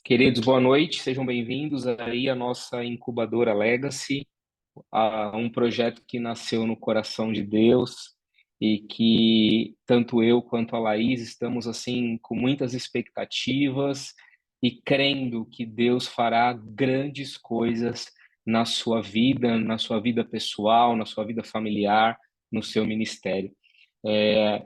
Queridos, boa noite, sejam bem-vindos aí à nossa incubadora Legacy, a um projeto que nasceu no coração de Deus e que tanto eu quanto a Laís estamos assim com muitas expectativas e crendo que Deus fará grandes coisas na sua vida pessoal, na sua vida familiar, no seu ministério.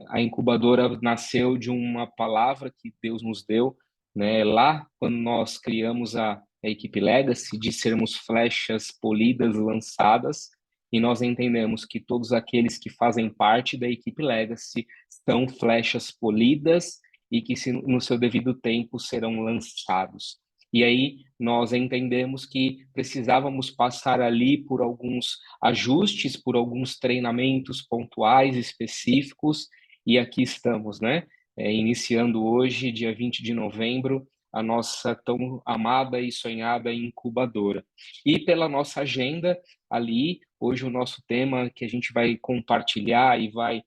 A incubadora nasceu de uma palavra que Deus nos deu, né? Lá, quando nós criamos a equipe Legacy, de sermos flechas polidas lançadas, e nós entendemos que todos aqueles que fazem parte da equipe Legacy são flechas polidas e que, no seu devido tempo, serão lançados. E aí nós entendemos que precisávamos passar ali por alguns ajustes, por alguns treinamentos pontuais, específicos, e aqui estamos, né? Iniciando hoje, dia 20 de novembro, a nossa tão amada e sonhada incubadora. E pela nossa agenda ali, hoje o nosso tema que a gente vai compartilhar e vai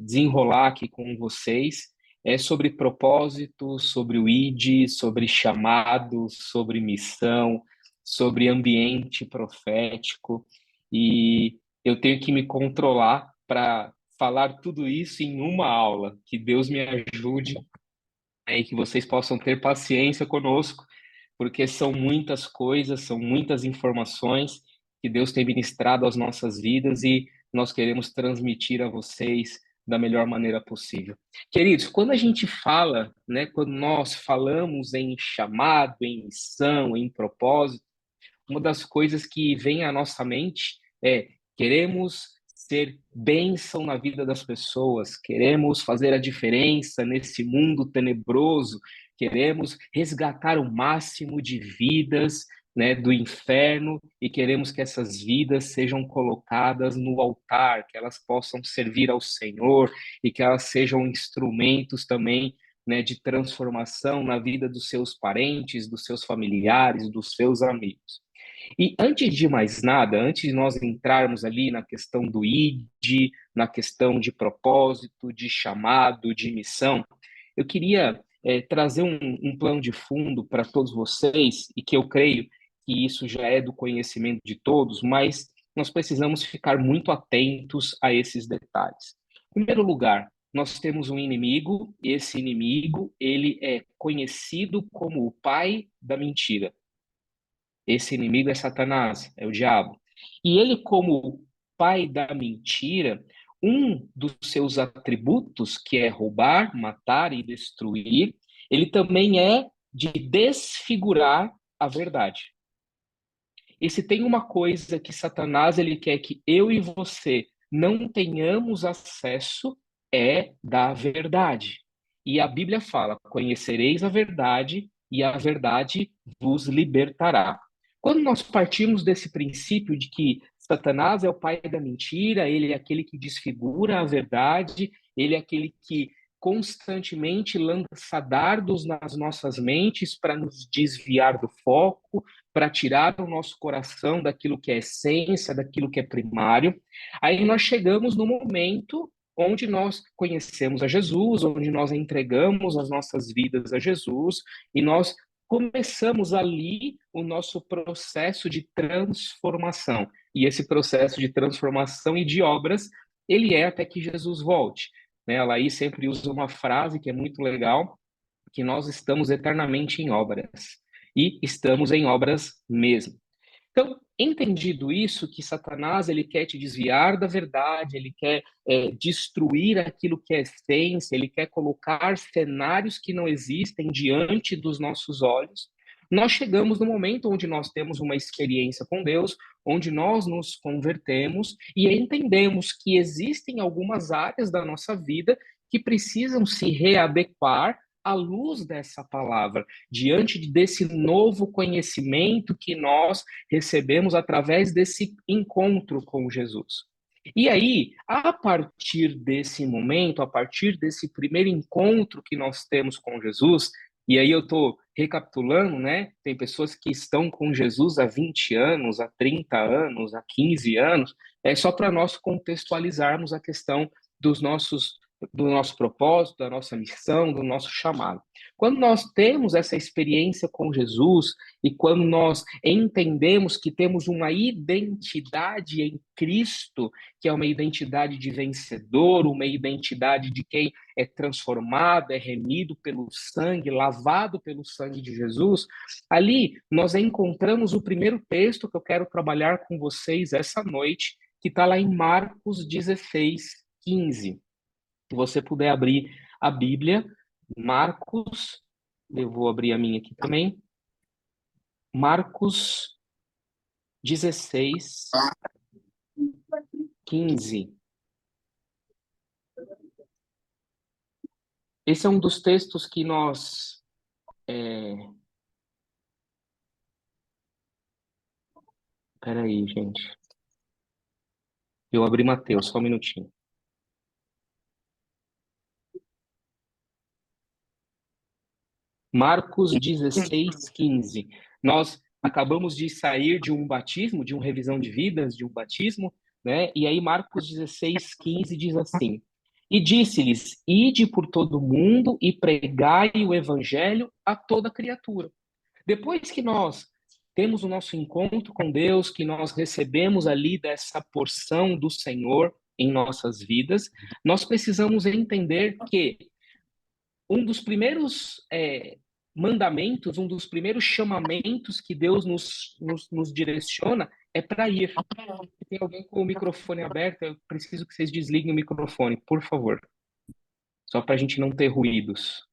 desenrolar aqui com vocês é sobre propósito, sobre o ID, sobre chamado, sobre missão, sobre ambiente profético. E eu tenho que me controlar para falar tudo isso em uma aula. Que Deus me ajude, né, e que vocês possam ter paciência conosco, porque são muitas coisas, são muitas informações que Deus tem ministrado às nossas vidas e nós queremos transmitir a vocês da melhor maneira possível. Queridos, quando a gente fala, né, quando nós falamos em chamado, em missão, em propósito, uma das coisas que vem à nossa mente é: queremos ser bênção na vida das pessoas, queremos fazer a diferença nesse mundo tenebroso, queremos resgatar o máximo de vidas, né, do inferno, e queremos que essas vidas sejam colocadas no altar, que elas possam servir ao Senhor e que elas sejam instrumentos também, né, de transformação na vida dos seus parentes, dos seus familiares, dos seus amigos. E antes de mais nada, antes de nós entrarmos ali na questão do ID, na questão de propósito, de chamado, de missão, eu queria trazer um plano de fundo para todos vocês, e que eu creio que isso já é do conhecimento de todos, mas nós precisamos ficar muito atentos a esses detalhes. Em primeiro lugar, nós temos um inimigo, esse inimigo, ele é conhecido como o pai da mentira. Esse inimigo é Satanás, é o diabo. E ele, como pai da mentira, um dos seus atributos, que é roubar, matar e destruir, ele também é de desfigurar a verdade. E se tem uma coisa que Satanás ele quer que eu e você não tenhamos acesso, é da verdade. E a Bíblia fala: conhecereis a verdade e a verdade vos libertará. Quando nós partimos desse princípio de que Satanás é o pai da mentira, ele é aquele que desfigura a verdade, ele é aquele que constantemente lança dardos nas nossas mentes para nos desviar do foco, para tirar o nosso coração daquilo que é essência, daquilo que é primário. Aí nós chegamos no momento onde nós conhecemos a Jesus, onde nós entregamos as nossas vidas a Jesus e nós começamos ali o nosso processo de transformação. E esse processo de transformação e de obras, ele é até que Jesus volte. Né? A Laís sempre usa uma frase que é muito legal, que nós estamos eternamente em obras. E estamos em obras mesmo. Então, entendido isso, que Satanás ele quer te desviar da verdade, ele quer destruir aquilo que é essência, ele quer colocar cenários que não existem diante dos nossos olhos. Nós chegamos no momento onde nós temos uma experiência com Deus, onde nós nos convertemos e entendemos que existem algumas áreas da nossa vida que precisam se readequar à luz dessa palavra, diante desse novo conhecimento que nós recebemos através desse encontro com Jesus. E aí, a partir desse momento, a partir desse primeiro encontro que nós temos com Jesus, e aí eu estou recapitulando, né? Tem pessoas que estão com Jesus há 20 anos, há 30 anos, há 15 anos, é só para nós contextualizarmos a questão dos nossos do nosso propósito, da nossa missão, do nosso chamado. Quando nós temos essa experiência com Jesus e quando nós entendemos que temos uma identidade em Cristo, que é uma identidade de vencedor, uma identidade de quem é transformado, é remido pelo sangue, lavado pelo sangue de Jesus, ali nós encontramos o primeiro texto que eu quero trabalhar com vocês essa noite, que está lá em Marcos 16, 15. Se você puder abrir a Bíblia, Marcos, eu vou abrir a minha aqui também, Marcos 16, 15. Esse é um dos textos que nós... Peraí, gente. Eu abri Mateus, só um minutinho. Marcos 16, 15. Nós acabamos de sair de um batismo, de uma revisão de vidas, de um batismo, né? E aí Marcos 16, 15 diz assim: E disse-lhes: Ide por todo o mundo e pregai o evangelho a toda criatura. Depois que nós temos o nosso encontro com Deus, que nós recebemos ali dessa porção do Senhor em nossas vidas, nós precisamos entender que um dos primeiros mandamentos, um dos primeiros chamamentos que Deus nos direciona é para ir. Se tem alguém com o microfone aberto, eu preciso que vocês desliguem o microfone, por favor. Só para a gente não ter ruídos.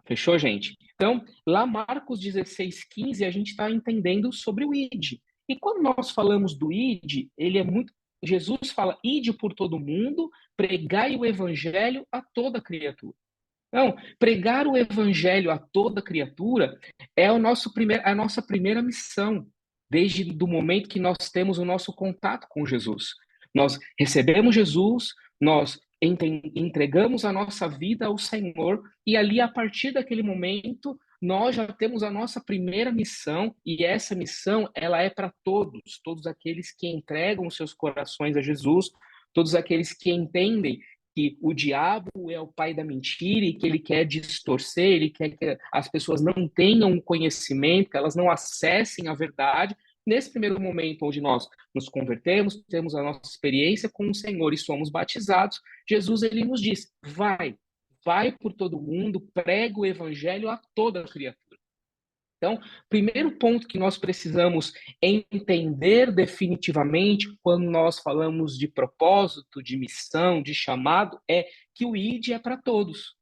Fechou, gente? Então, lá Marcos 16, 15, a gente está entendendo sobre o ID. E quando nós falamos do ID, ele é muito. Jesus fala: ide por todo mundo, pregai o evangelho a toda criatura. Então, pregar o evangelho a toda criatura é a nossa primeira missão, desde o momento que nós temos o nosso contato com Jesus. Nós recebemos Jesus, nós entregamos a nossa vida ao Senhor, e ali, a partir daquele momento, nós já temos a nossa primeira missão, e essa missão, ela é para todos, todos aqueles que entregam os seus corações a Jesus, todos aqueles que entendem que o diabo é o pai da mentira e que ele quer distorcer, ele quer que as pessoas não tenham conhecimento, que elas não acessem a verdade. Nesse primeiro momento onde nós nos convertemos, temos a nossa experiência com o Senhor e somos batizados, Jesus ele nos diz: vai por todo mundo, prega o evangelho a toda criatura. Então, primeiro ponto que nós precisamos entender definitivamente quando nós falamos de propósito, de missão, de chamado, é que o ID é para todos.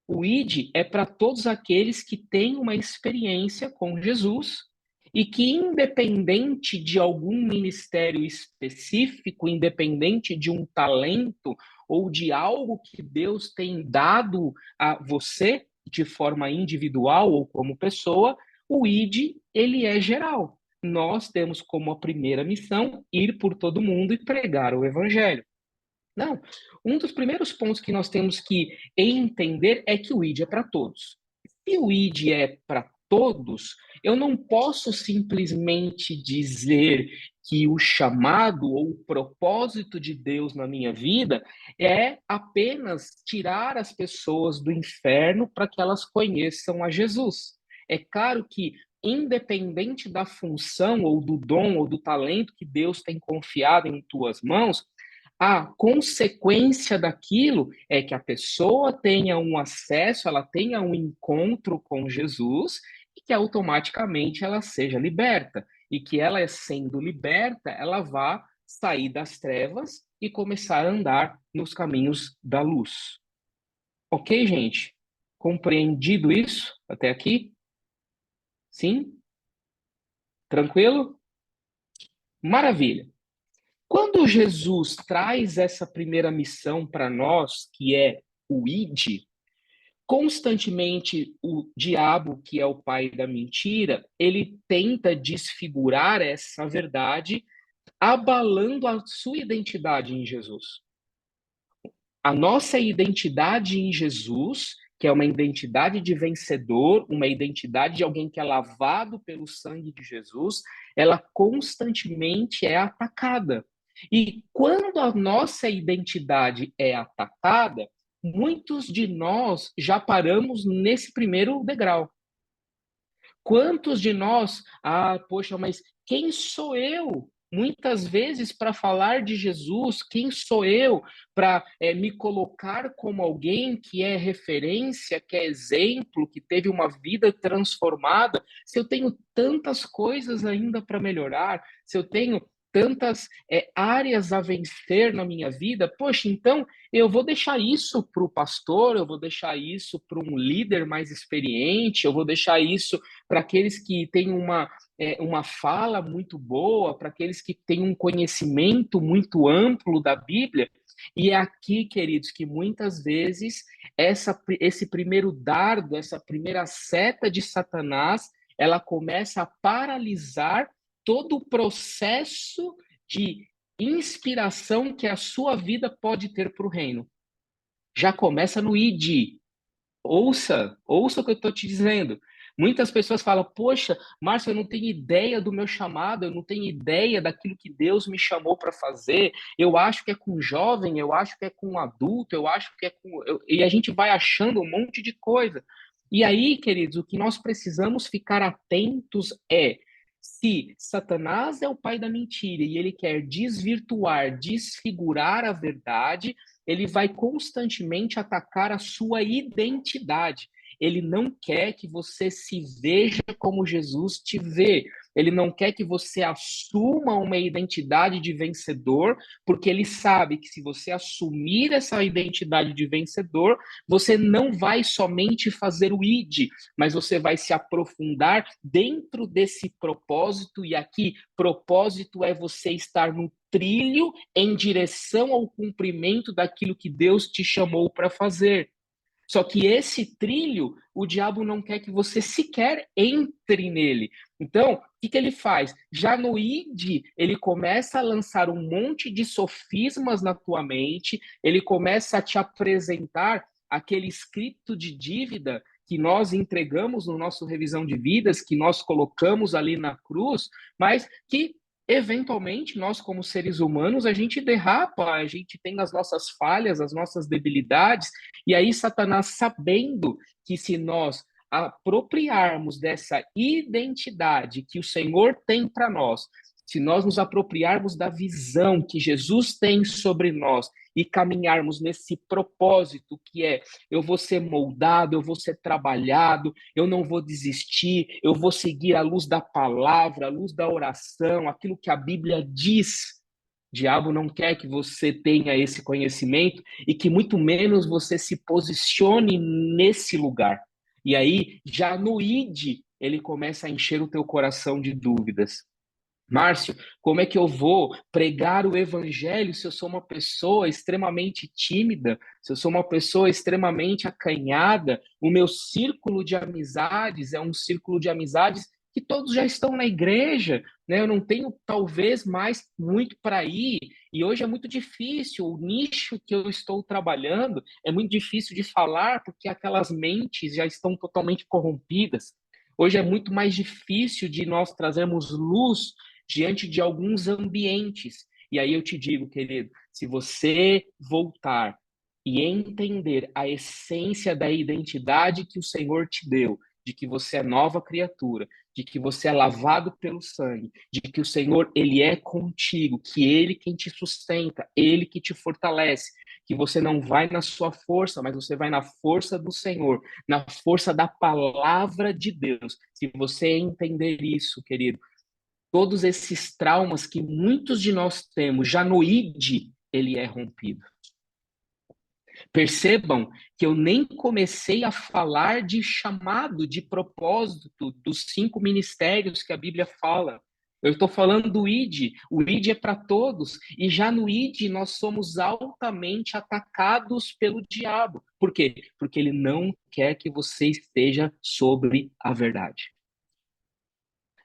O ID é para todos aqueles que têm uma experiência com Jesus e que, independente de algum ministério específico, independente de um talento ou de algo que Deus tem dado a você de forma individual ou como pessoa, o ID ele é geral. Nós temos como a primeira missão ir por todo mundo e pregar o evangelho. Não, um dos primeiros pontos que nós temos que entender é que o ID é para todos. Se o ID é para todos, eu não posso simplesmente dizer que o chamado ou o propósito de Deus na minha vida é apenas tirar as pessoas do inferno para que elas conheçam a Jesus. É claro que, independente da função ou do dom ou do talento que Deus tem confiado em tuas mãos, a consequência daquilo é que a pessoa tenha um acesso, ela tenha um encontro com Jesus e que automaticamente ela seja liberta. E que ela, sendo liberta, ela vá sair das trevas e começar a andar nos caminhos da luz. Ok, gente? Compreendido isso até aqui? Sim? Tranquilo? Maravilha. Quando Jesus traz essa primeira missão para nós, que é o ID, constantemente o diabo, que é o pai da mentira, ele tenta desfigurar essa verdade, abalando a sua identidade em Jesus. A nossa identidade em Jesus, que é uma identidade de vencedor, uma identidade de alguém que é lavado pelo sangue de Jesus, ela constantemente é atacada. E quando a nossa identidade é atacada, muitos de nós já paramos nesse primeiro degrau. Quantos de nós, poxa, mas quem sou eu? Muitas vezes, para falar de Jesus, quem sou eu para me colocar como alguém que é referência, que é exemplo, que teve uma vida transformada? Se eu tenho tantas coisas ainda para melhorar, se eu tenho tantas áreas a vencer na minha vida, poxa, então eu vou deixar isso para o pastor, eu vou deixar isso para um líder mais experiente, eu vou deixar isso para aqueles que têm uma fala muito boa, para aqueles que têm um conhecimento muito amplo da Bíblia. E é aqui, queridos, que muitas vezes esse primeiro dardo, essa primeira seta de Satanás, ela começa a paralisar todo o processo de inspiração que a sua vida pode ter para o reino. Já começa no id. Ouça o que eu estou te dizendo. Muitas pessoas falam, poxa, Márcio, eu não tenho ideia do meu chamado, eu não tenho ideia daquilo que Deus me chamou para fazer, eu acho que é com jovem, eu acho que é com adulto, eu acho que é com... E a gente vai achando um monte de coisa. E aí, queridos, o que nós precisamos ficar atentos é, se Satanás é o pai da mentira e ele quer desvirtuar, desfigurar a verdade, ele vai constantemente atacar a sua identidade. Ele não quer que você se veja como Jesus te vê. Ele não quer que você assuma uma identidade de vencedor, porque ele sabe que se você assumir essa identidade de vencedor, você não vai somente fazer o id, mas você vai se aprofundar dentro desse propósito. E aqui, propósito é você estar no trilho em direção ao cumprimento daquilo que Deus te chamou para fazer. Só que esse trilho, o diabo não quer que você sequer entre nele. Então, o que ele faz? Já no ID, ele começa a lançar um monte de sofismas na tua mente, ele começa a te apresentar aquele escrito de dívida que nós entregamos no nosso revisão de vidas, que nós colocamos ali na cruz, mas que eventualmente nós como seres humanos a gente derrapa, a gente tem as nossas falhas, as nossas debilidades, e aí Satanás, sabendo que se nós apropriarmos dessa identidade que o Senhor tem para nós, se nós nos apropriarmos da visão que Jesus tem sobre nós e caminharmos nesse propósito que é, eu vou ser moldado, eu vou ser trabalhado, eu não vou desistir, eu vou seguir a luz da palavra, a luz da oração, aquilo que a Bíblia diz. O diabo não quer que você tenha esse conhecimento e que muito menos você se posicione nesse lugar. E aí, já no id, ele começa a encher o teu coração de dúvidas. Márcio, como é que eu vou pregar o evangelho se eu sou uma pessoa extremamente tímida, se eu sou uma pessoa extremamente acanhada? O meu círculo de amizades é um círculo de amizades que todos já estão na igreja, né? Eu não tenho talvez mais muito para ir, e hoje é muito difícil, o nicho que eu estou trabalhando é muito difícil de falar porque aquelas mentes já estão totalmente corrompidas. Hoje é muito mais difícil de nós trazermos luz diante de alguns ambientes. E aí eu te digo, querido, se você voltar e entender a essência da identidade que o Senhor te deu, de que você é nova criatura, de que você é lavado pelo sangue, de que o Senhor, ele é contigo, que ele quem te sustenta, ele que te fortalece, que você não vai na sua força, mas você vai na força do Senhor, na força da palavra de Deus. Se você entender isso, querido, todos esses traumas que muitos de nós temos, já no id, ele é rompido. Percebam que eu nem comecei a falar de chamado, de propósito, dos 5 ministérios que a Bíblia fala. Eu estou falando do id, o id é para todos, e já no id nós somos altamente atacados pelo diabo. Por quê? Porque ele não quer que você esteja sobre a verdade.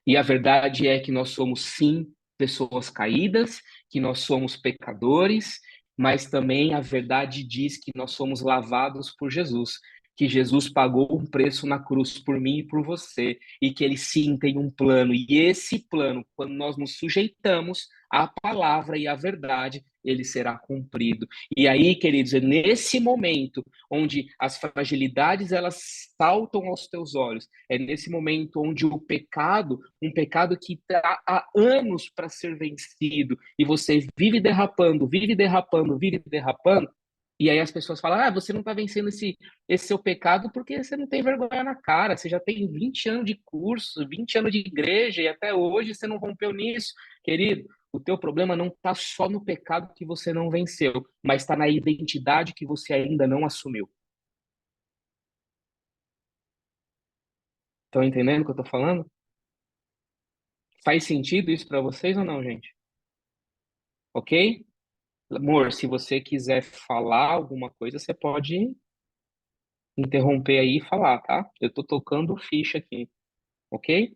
E a verdade é que nós somos, sim, pessoas caídas, que nós somos pecadores, mas também a verdade diz que nós somos lavados por Jesus, que Jesus pagou um preço na cruz por mim e por você, e que ele sim tem um plano, e esse plano, quando nós nos sujeitamos à palavra e à verdade, ele será cumprido. E aí, queridos, é nesse momento onde as fragilidades elas saltam aos teus olhos, é nesse momento onde o pecado, um pecado que está há anos para ser vencido, e você vive derrapando, vive derrapando, vive derrapando, e aí as pessoas falam, você não está vencendo esse seu pecado porque você não tem vergonha na cara, você já tem 20 anos de curso, 20 anos de igreja, e até hoje você não rompeu nisso. Querido, o teu problema não está só no pecado que você não venceu, mas está na identidade que você ainda não assumiu. Estão entendendo o que eu estou falando? Faz sentido isso para vocês ou não, gente? Ok? Amor, se você quiser falar alguma coisa, você pode interromper aí e falar, tá? Eu tô tocando ficha aqui, ok?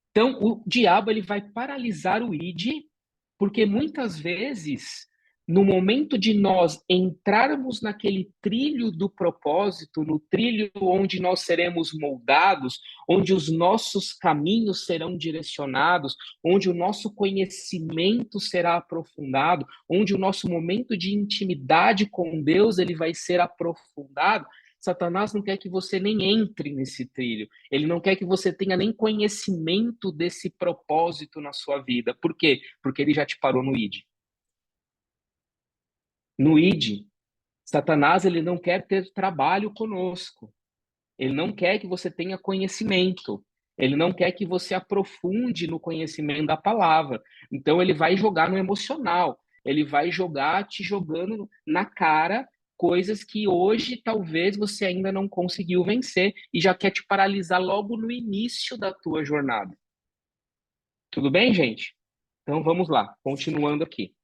Então, o diabo ele vai paralisar o id, porque muitas vezes, no momento de nós entrarmos naquele trilho do propósito, no trilho onde nós seremos moldados, onde os nossos caminhos serão direcionados, onde o nosso conhecimento será aprofundado, onde o nosso momento de intimidade com Deus ele vai ser aprofundado, Satanás não quer que você nem entre nesse trilho. Ele não quer que você tenha nem conhecimento desse propósito na sua vida. Por quê? Porque ele já te parou no ID. No ID, Satanás ele não quer ter trabalho conosco. Ele não quer que você tenha conhecimento. Ele não quer que você aprofunde no conhecimento da palavra. Então ele vai jogar no emocional. Ele vai jogar te jogando na cara coisas que hoje talvez você ainda não conseguiu vencer e já quer te paralisar logo no início da tua jornada. Tudo bem, gente? Então vamos lá, continuando aqui.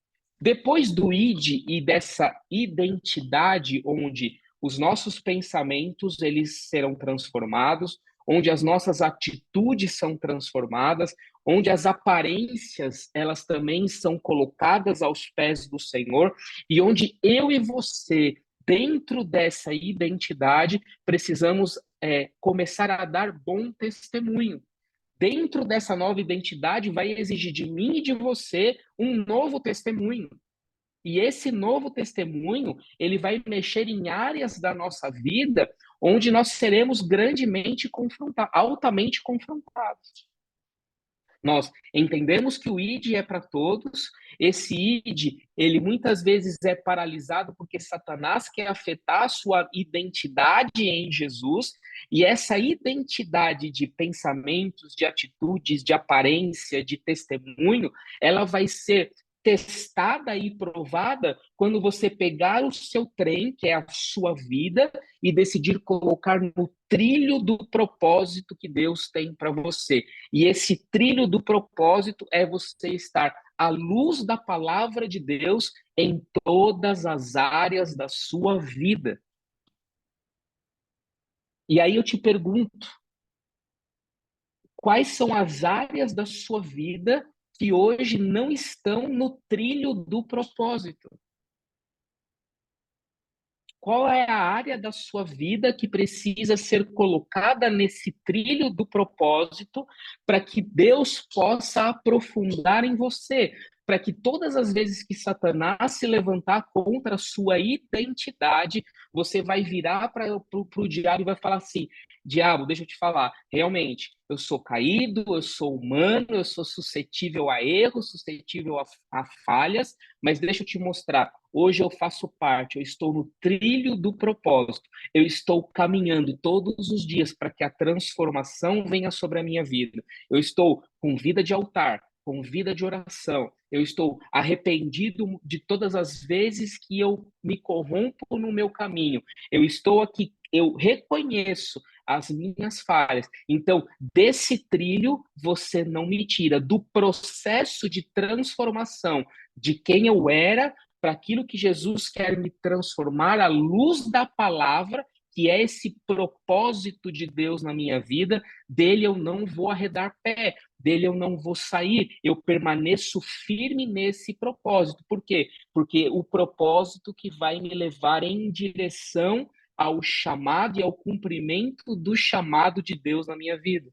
Depois do id e dessa identidade onde os nossos pensamentos eles serão transformados, onde as nossas atitudes são transformadas, onde as aparências elas também são colocadas aos pés do Senhor e onde eu e você dentro dessa identidade precisamos começar a dar bom testemunho. Dentro dessa nova identidade, vai exigir de mim e de você um novo testemunho. E esse novo testemunho, ele vai mexer em áreas da nossa vida onde nós seremos grandemente confrontados, altamente confrontados. Nós entendemos que o ID é para todos, esse ID, ele muitas vezes é paralisado porque Satanás quer afetar a sua identidade em Jesus, e essa identidade de pensamentos, de atitudes, de aparência, de testemunho, ela vai ser testada e provada quando você pegar o seu trem, que é a sua vida, e decidir colocar no trilho do propósito que Deus tem para você. E esse trilho do propósito é você estar à luz da palavra de Deus em todas as áreas da sua vida. E aí eu te pergunto, quais são as áreas da sua vida que hoje não estão no trilho do propósito? Qual é a área da sua vida que precisa ser colocada nesse trilho do propósito para que Deus possa aprofundar em você? Para que todas as vezes que Satanás se levantar contra a sua identidade, você vai virar para o diabo e vai falar assim: diabo, deixa eu te falar, realmente, eu sou caído, eu sou humano, eu sou suscetível a erros, suscetível a falhas, mas deixa eu te mostrar. Hoje eu faço parte, eu estou no trilho do propósito, eu estou caminhando todos os dias para que a transformação venha sobre a minha vida. Eu estou com vida de altar, com vida de oração, eu estou arrependido de todas as vezes que eu me corrompo no meu caminho. Eu estou aqui, eu reconheço as minhas falhas. Então, desse trilho, você não me tira. Do processo de transformação de quem eu era para aquilo que Jesus quer me transformar, à luz da palavra, que é esse propósito de Deus na minha vida, dele eu não vou arredar pé, dele eu não vou sair, eu permaneço firme nesse propósito. Por quê? Porque o propósito que vai me levar em direção ao chamado e ao cumprimento do chamado de Deus na minha vida.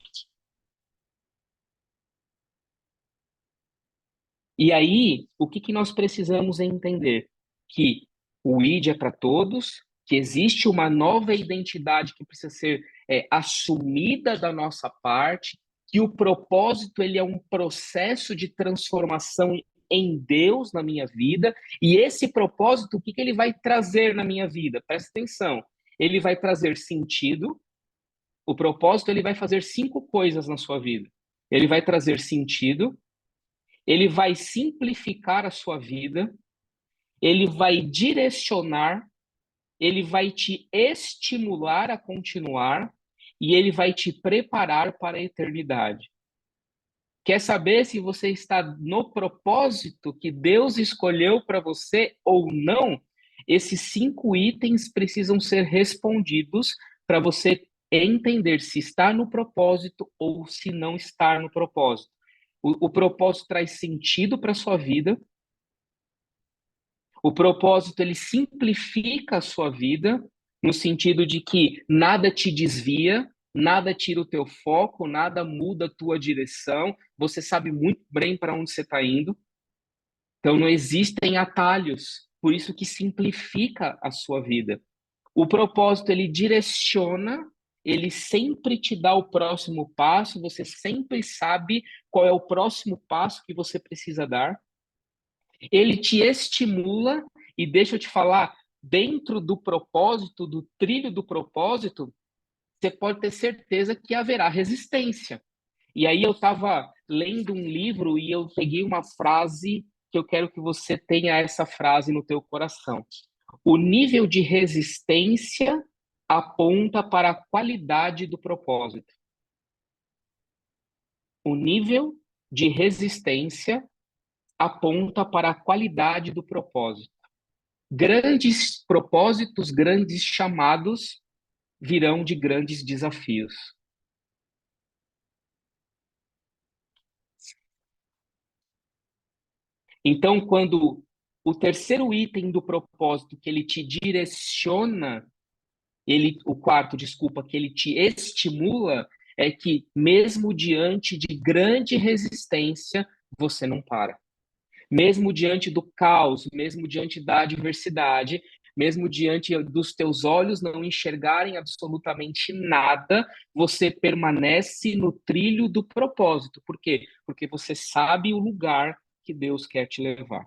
E aí, o que nós precisamos entender? Que o ID é para todos, que existe uma nova identidade que precisa ser assumida da nossa parte, que o propósito ele é um processo de transformação em Deus na minha vida, e esse propósito, o que ele vai trazer na minha vida? Presta atenção, ele vai trazer sentido, o propósito ele vai fazer 5 coisas na sua vida. Ele vai trazer sentido, ele vai simplificar a sua vida, ele vai direcionar, ele vai te estimular a continuar e ele vai te preparar para a eternidade. Quer saber se você está no propósito que Deus escolheu para você ou não? Esses 5 itens precisam ser respondidos para você entender se está no propósito ou se não está no propósito. O propósito traz sentido para a sua vida. O propósito, ele simplifica a sua vida, no sentido de que nada te desvia, nada tira o teu foco, nada muda a tua direção. Você sabe muito bem para onde você está indo. Então, não existem atalhos. Por isso que simplifica a sua vida. O propósito, ele direciona, ele sempre te dá o próximo passo, você sempre sabe qual é o próximo passo que você precisa dar. Ele te estimula, e deixa eu te falar, dentro do propósito, do trilho do propósito, você pode ter certeza que haverá resistência. E aí eu estava lendo um livro e eu peguei uma frase que eu quero que você tenha essa frase no teu coração. O nível de resistência aponta para a qualidade do propósito. O nível de resistência aponta para a qualidade do propósito. Grandes propósitos, grandes chamados virão de grandes desafios. Então, quando o terceiro item do propósito que ele te direciona, o quarto, desculpa, que ele te estimula, é que mesmo diante de grande resistência, você não para. Mesmo diante do caos, mesmo diante da adversidade, mesmo diante dos teus olhos não enxergarem absolutamente nada, você permanece no trilho do propósito. Por quê? Porque você sabe o lugar que Deus quer te levar.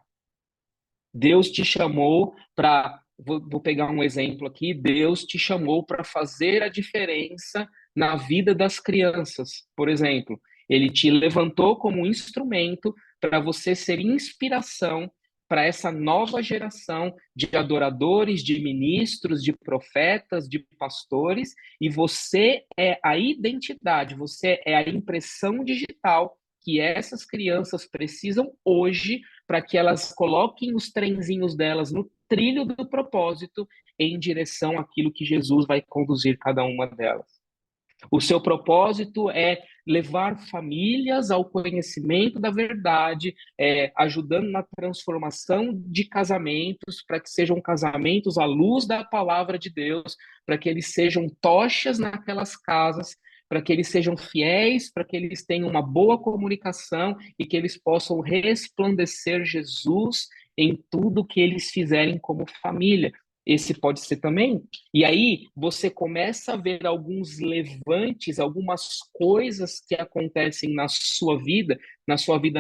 Deus te chamou para, vou pegar um exemplo aqui, Deus te chamou para fazer a diferença na vida das crianças, por exemplo. Ele te levantou como instrumento para você ser inspiração para essa nova geração de adoradores, de ministros, de profetas, de pastores, e você é a identidade, você é a impressão digital que essas crianças precisam hoje para que elas coloquem os trenzinhos delas no trilho do propósito em direção àquilo que Jesus vai conduzir cada uma delas. O seu propósito é levar famílias ao conhecimento da verdade, ajudando na transformação de casamentos, para que sejam casamentos à luz da palavra de Deus, para que eles sejam tochas naquelas casas, para que eles sejam fiéis, para que eles tenham uma boa comunicação e que eles possam resplandecer Jesus em tudo que eles fizerem como família. Esse pode ser também. E aí você começa a ver alguns levantes, algumas coisas que acontecem na sua vida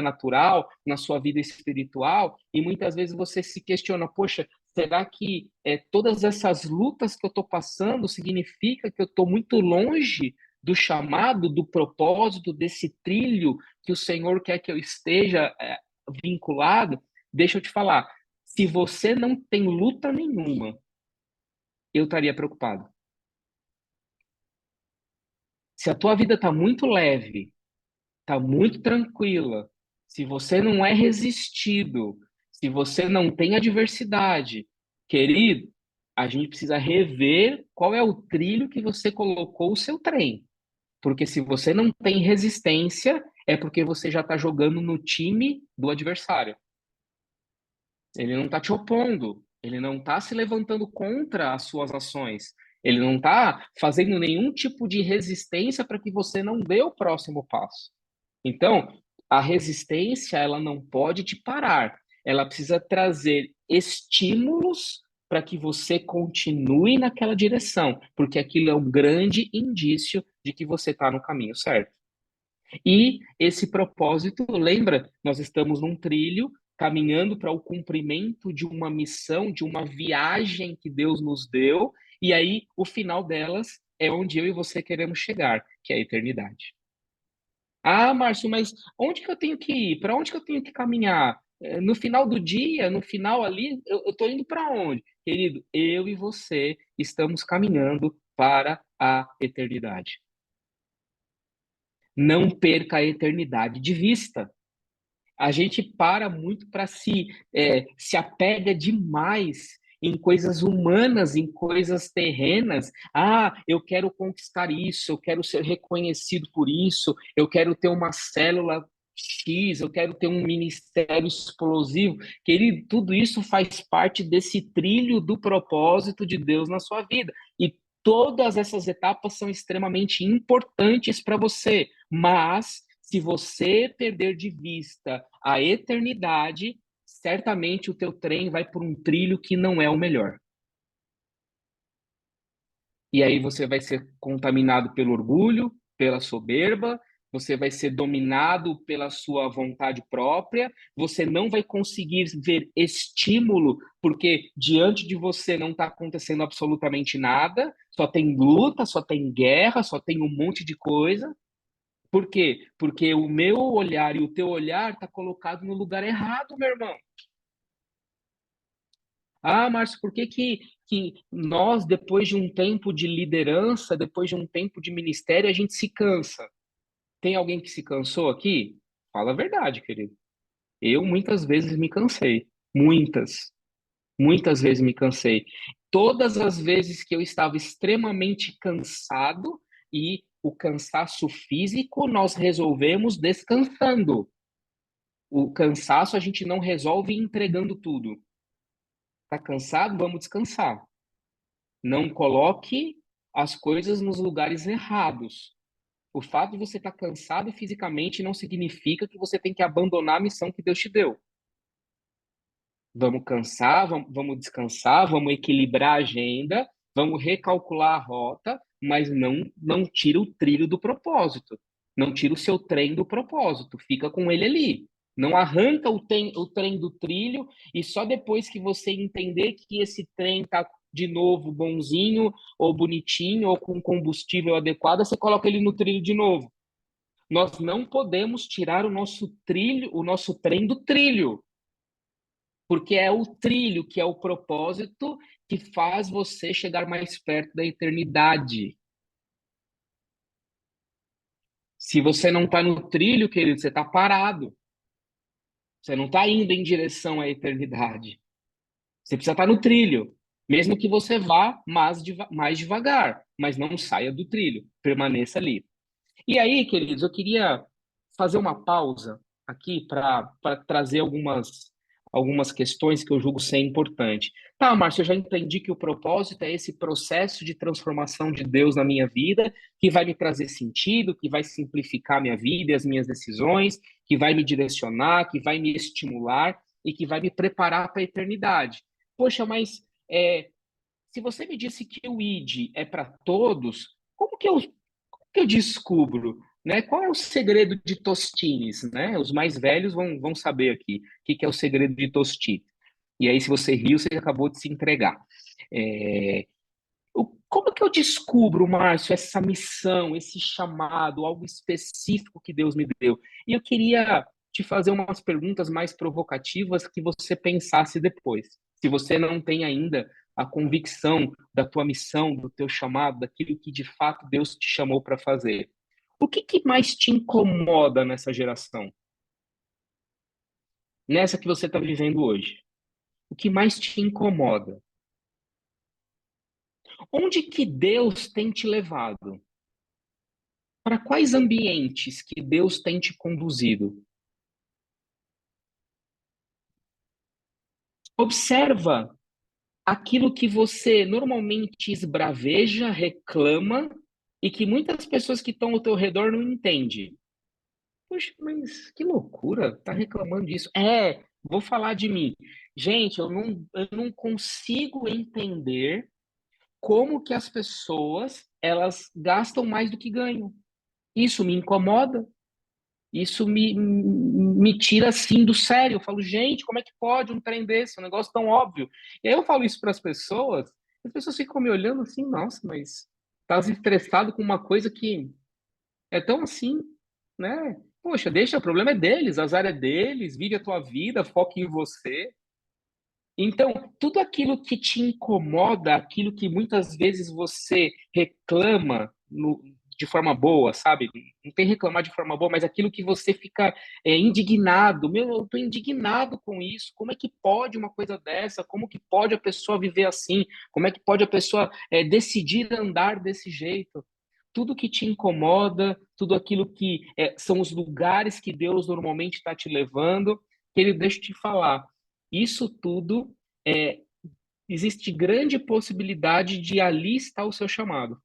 natural, na sua vida espiritual, e muitas vezes você se questiona, poxa, será que todas essas lutas que eu estou passando significa que eu estou muito longe do chamado, do propósito, desse trilho que o Senhor quer que eu esteja vinculado? Deixa eu te falar, se você não tem luta nenhuma, eu estaria preocupado. Se a tua vida está muito leve, está muito tranquila, se você não é resistido, se você não tem adversidade, querido, a gente precisa rever qual é o trilho que você colocou o seu trem. Porque se você não tem resistência, é porque você já está jogando no time do adversário. Ele não está te opondo, ele não está se levantando contra as suas ações. Ele não está fazendo nenhum tipo de resistência para que você não dê o próximo passo. Então, a resistência, ela não pode te parar. Ela precisa trazer estímulos para que você continue naquela direção, porque aquilo é um grande indício de que você está no caminho certo. E esse propósito, lembra, nós estamos num trilho, caminhando para o cumprimento de uma missão, de uma viagem que Deus nos deu, e aí o final delas é onde eu e você queremos chegar, que é a eternidade. Ah, Márcio, mas onde que eu tenho que ir? Para onde que eu tenho que caminhar? No final do dia, no final ali, eu estou indo para onde? Querido, eu e você estamos caminhando para a eternidade. Não perca a eternidade de vista. A gente para muito para se apega demais em coisas humanas, em coisas terrenas. Ah, eu quero conquistar isso, eu quero ser reconhecido por isso, eu quero ter uma célula X, eu quero ter um ministério explosivo. Querido, tudo isso faz parte desse trilho do propósito de Deus na sua vida. E todas essas etapas são extremamente importantes para você, mas se você perder de vista a eternidade, certamente o teu trem vai por um trilho que não é o melhor. E aí você vai ser contaminado pelo orgulho, pela soberba, você vai ser dominado pela sua vontade própria, você não vai conseguir ver estímulo, porque diante de você não está acontecendo absolutamente nada, só tem luta, só tem guerra, só tem um monte de coisa. Por quê? Porque o meu olhar e o teu olhar está colocado no lugar errado, meu irmão. Ah, Márcio, por que nós, depois de um tempo de liderança, depois de um tempo de ministério, a gente se cansa? Tem alguém que se cansou aqui? Fala a verdade, querido. Eu muitas vezes me cansei. Muitas vezes me cansei. Todas as vezes que eu estava extremamente cansado e o cansaço físico, nós resolvemos descansando. O cansaço a gente não resolve entregando tudo. Tá cansado? Vamos descansar. Não coloque as coisas nos lugares errados. O fato de você estar cansado fisicamente não significa que você tem que abandonar a missão que Deus te deu. Vamos cansar, vamos descansar, vamos equilibrar a agenda, vamos recalcular a rota, mas não tira o trilho do propósito. Não tira o seu trem do propósito. Fica com ele ali. Não arranca o trem do trilho e só depois que você entender que esse trem está de novo bonzinho ou bonitinho ou com combustível adequado, você coloca ele no trilho de novo. Nós não podemos tirar o nosso trilho, o nosso trem do trilho, porque é o trilho que é o propósito que faz você chegar mais perto da eternidade. Se você não está no trilho, querido, você está parado. Você não está indo em direção à eternidade. Você precisa estar no trilho, mesmo que você vá mais devagar, mas não saia do trilho, permaneça ali. E aí, queridos, eu queria fazer uma pausa aqui para trazer algumas questões que eu julgo ser importante. Tá, Márcio, eu já entendi que o propósito é esse processo de transformação de Deus na minha vida, que vai me trazer sentido, que vai simplificar minha vida e as minhas decisões, que vai me direcionar, que vai me estimular e que vai me preparar para a eternidade. Poxa, mas se você me disse que o ID é para todos, como que eu descubro, né? Qual é o segredo de Tostines, né? Os mais velhos vão saber aqui o que é o segredo de Tostines. E aí, se você riu, você acabou de se entregar. É, como que eu descubro, Márcio, essa missão, esse chamado, algo específico que Deus me deu? E eu queria te fazer umas perguntas mais provocativas que você pensasse depois. Se você não tem ainda a convicção da tua missão, do teu chamado, daquilo que de fato Deus te chamou para fazer. O que mais te incomoda nessa geração? Nessa que você está vivendo hoje? O que mais te incomoda? Onde que Deus tem te levado? Para quais ambientes que Deus tem te conduzido? Observa aquilo que você normalmente esbraveja, reclama, e que muitas pessoas que estão ao teu redor não entendem. Poxa, mas que loucura, tá reclamando disso. Vou falar de mim. Gente, eu não consigo entender como que as pessoas, elas gastam mais do que ganham. Isso me incomoda, isso me tira assim do sério. Eu falo, gente, como é que pode um trem desse, um negócio tão óbvio? E aí eu falo isso para as pessoas ficam me olhando assim, nossa, mas tá estressado com uma coisa que é tão assim, né? Poxa, deixa, o problema é deles, azar é deles, vive a tua vida, foca em você. Então, tudo aquilo que te incomoda, aquilo que muitas vezes você reclama de forma boa, sabe? Não tem reclamar de forma boa, mas aquilo que você fica indignado. Meu, eu estou indignado com isso. Como é que pode uma coisa dessa? Como que pode a pessoa viver assim? Como é que pode a pessoa decidir andar desse jeito? Tudo que te incomoda, tudo aquilo que são os lugares que Deus normalmente está te levando, que Ele deixa eu te falar. Isso tudo é, existe grande possibilidade de ali estar o seu chamado.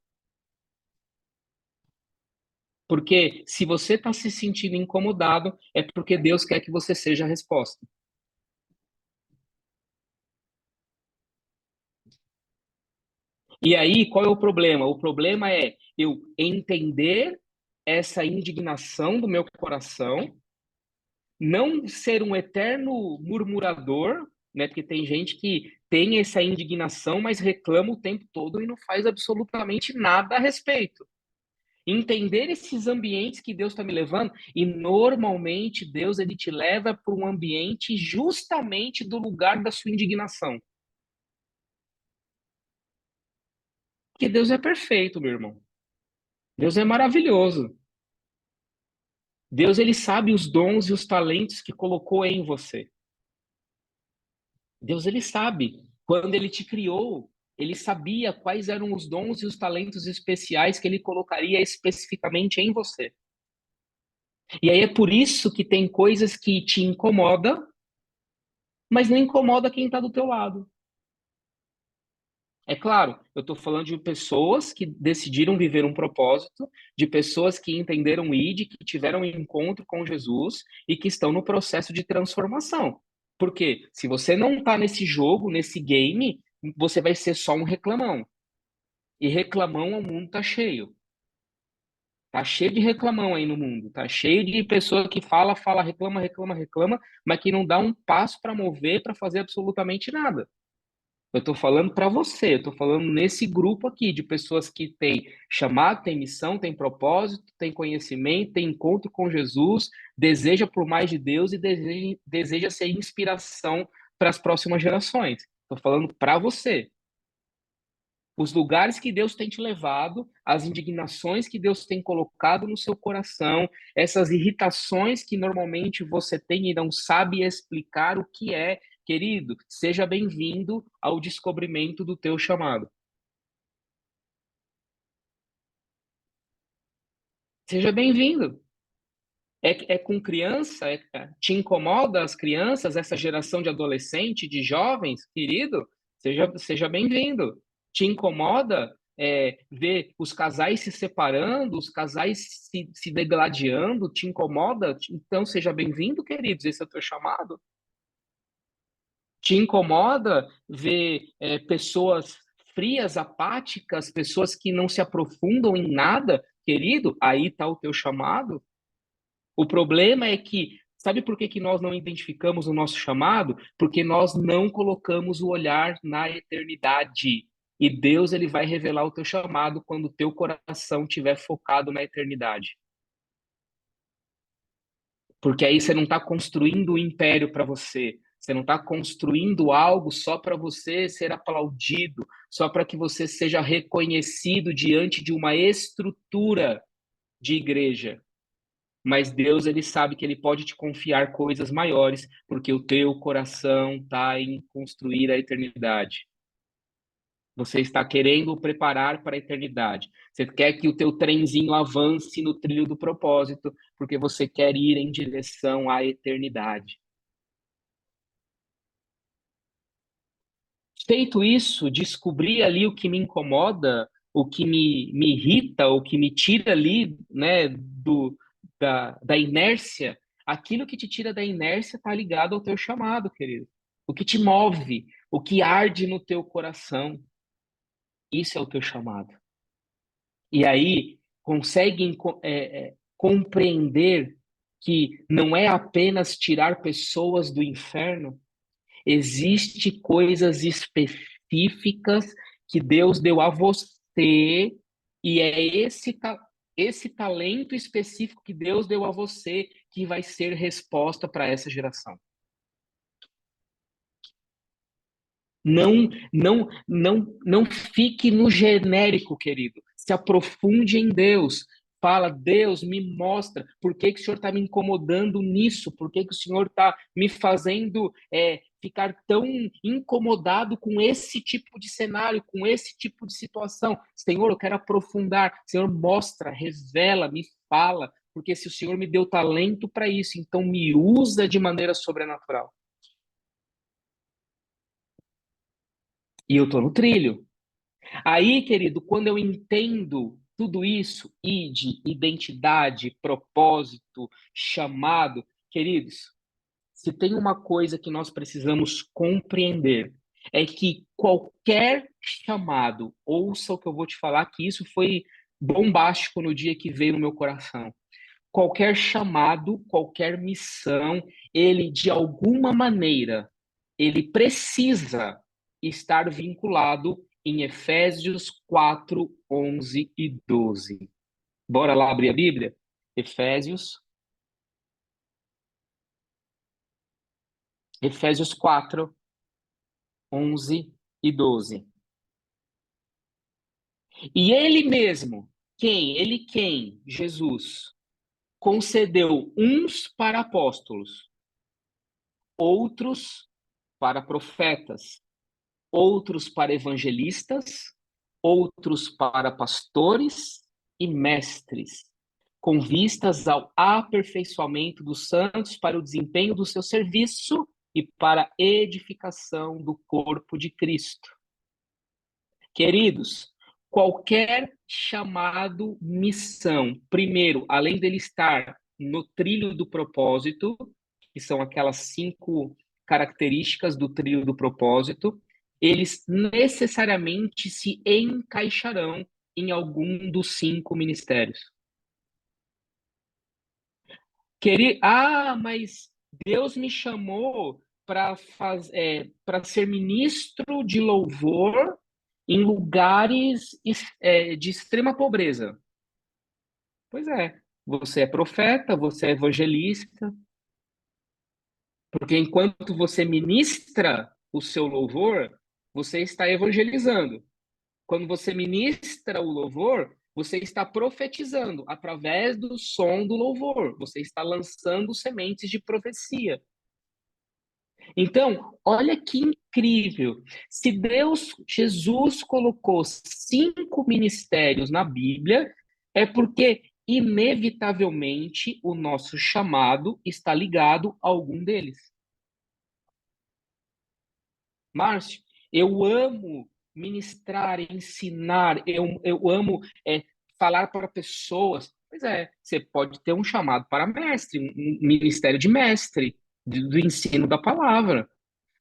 Porque se você está se sentindo incomodado, é porque Deus quer que você seja a resposta. E aí, qual é o problema? O problema é eu entender essa indignação do meu coração, não ser um eterno murmurador, né? Porque tem gente que tem essa indignação, mas reclama o tempo todo e não faz absolutamente nada a respeito. Entender esses ambientes que Deus está me levando, e normalmente Deus ele te leva para um ambiente justamente do lugar da sua indignação. Porque Deus é perfeito, meu irmão. Deus é maravilhoso. Deus ele sabe os dons e os talentos que colocou em você. Deus ele sabe. Quando ele te criou, ele sabia quais eram os dons e os talentos especiais que ele colocaria especificamente em você. E aí é por isso que tem coisas que te incomodam, mas não incomoda quem está do teu lado. É claro, eu estou falando de pessoas que decidiram viver um propósito, de pessoas que entenderam o ID, que tiveram um encontro com Jesus e que estão no processo de transformação. Porque se você não está nesse jogo, nesse game, você vai ser só um reclamão. E reclamão o mundo tá cheio. Tá cheio de reclamão aí no mundo. Tá cheio de pessoa que fala, fala, reclama, reclama, reclama, mas que não dá um passo para mover, para fazer absolutamente nada. Eu estou falando para você, eu estou falando nesse grupo aqui de pessoas que têm chamado, têm missão, têm propósito, têm conhecimento, têm encontro com Jesus, deseja por mais de Deus e deseja ser inspiração para as próximas gerações. Estou falando para você. Os lugares que Deus tem te levado, as indignações que Deus tem colocado no seu coração, essas irritações que normalmente você tem e não sabe explicar o que é, querido, seja bem-vindo ao descobrimento do teu chamado. Seja bem-vindo. É com criança? Te incomoda as crianças, essa geração de adolescente, de jovens, querido? Seja bem-vindo. Te incomoda ver os casais se separando, os casais se degladiando? Te incomoda? Então, seja bem-vindo, queridos. Esse é o teu chamado. Te incomoda ver pessoas frias, apáticas, pessoas que não se aprofundam em nada, querido? Aí está o teu chamado. O problema é que, sabe por que que nós não identificamos o nosso chamado? Porque nós não colocamos o olhar na eternidade. E Deus ele vai revelar o teu chamado quando o teu coração estiver focado na eternidade. Porque aí você não está construindo um império para você. Você não está construindo algo só para você ser aplaudido, só para que você seja reconhecido diante de uma estrutura de igreja. Mas Deus, ele sabe que ele pode te confiar coisas maiores, porque o teu coração está em construir a eternidade. Você está querendo preparar para a eternidade. Você quer que o teu trenzinho avance no trilho do propósito, porque você quer ir em direção à eternidade. Feito isso, descobrir ali o que me incomoda, o que me irrita, o que me tira ali, né, da inércia, aquilo que te tira da inércia está ligado ao teu chamado, querido. O que te move, o que arde no teu coração, isso é o teu chamado. E aí conseguem compreender que não é apenas tirar pessoas do inferno, existe coisas específicas que Deus deu a você e é esse talento específico que Deus deu a você que vai ser resposta para essa geração. Não fique no genérico, querido. Se aprofunde em Deus. Fala, Deus, me mostra por que que o Senhor está me incomodando nisso, por que que o Senhor está me fazendo ficar tão incomodado com esse tipo de cenário, com esse tipo de situação. Senhor, eu quero aprofundar. Senhor, mostra, revela, me fala, porque se o Senhor me deu talento para isso, então me usa de maneira sobrenatural. E eu estou no trilho. Aí, querido, quando eu entendo tudo isso, id, identidade, propósito, chamado, queridos, se tem uma coisa que nós precisamos compreender, é que qualquer chamado, ouça o que eu vou te falar, que isso foi bombástico no dia que veio no meu coração. Qualquer chamado, qualquer missão, ele de alguma maneira, ele precisa estar vinculado em Efésios 4, 11 e 12. Bora lá abrir a Bíblia? Efésios 4, 11 e 12. E ele mesmo, quem? Ele quem? Jesus. Concedeu uns para apóstolos, outros para profetas, outros para evangelistas, outros para pastores e mestres, com vistas ao aperfeiçoamento dos santos para o desempenho do seu serviço e para a edificação do corpo de Cristo. Queridos, qualquer chamado, missão, primeiro, além dele estar no trilho do propósito, que são aquelas 5 características do trilho do propósito, eles necessariamente se encaixarão em algum dos 5 ministérios. Mas Deus me chamou para ser ministro de louvor em lugares de extrema pobreza. Pois é, você é profeta, você é evangelista, porque enquanto você ministra o seu louvor, você está evangelizando. Quando você ministra o louvor, você está profetizando através do som do louvor, você está lançando sementes de profecia. Então, olha que incrível. Se Jesus colocou 5 ministérios na Bíblia, é porque, inevitavelmente, o nosso chamado está ligado a algum deles. Márcio, eu amo ministrar, ensinar, eu amo falar para pessoas. Pois é, você pode ter um chamado para mestre, um ministério de mestre, do ensino da palavra.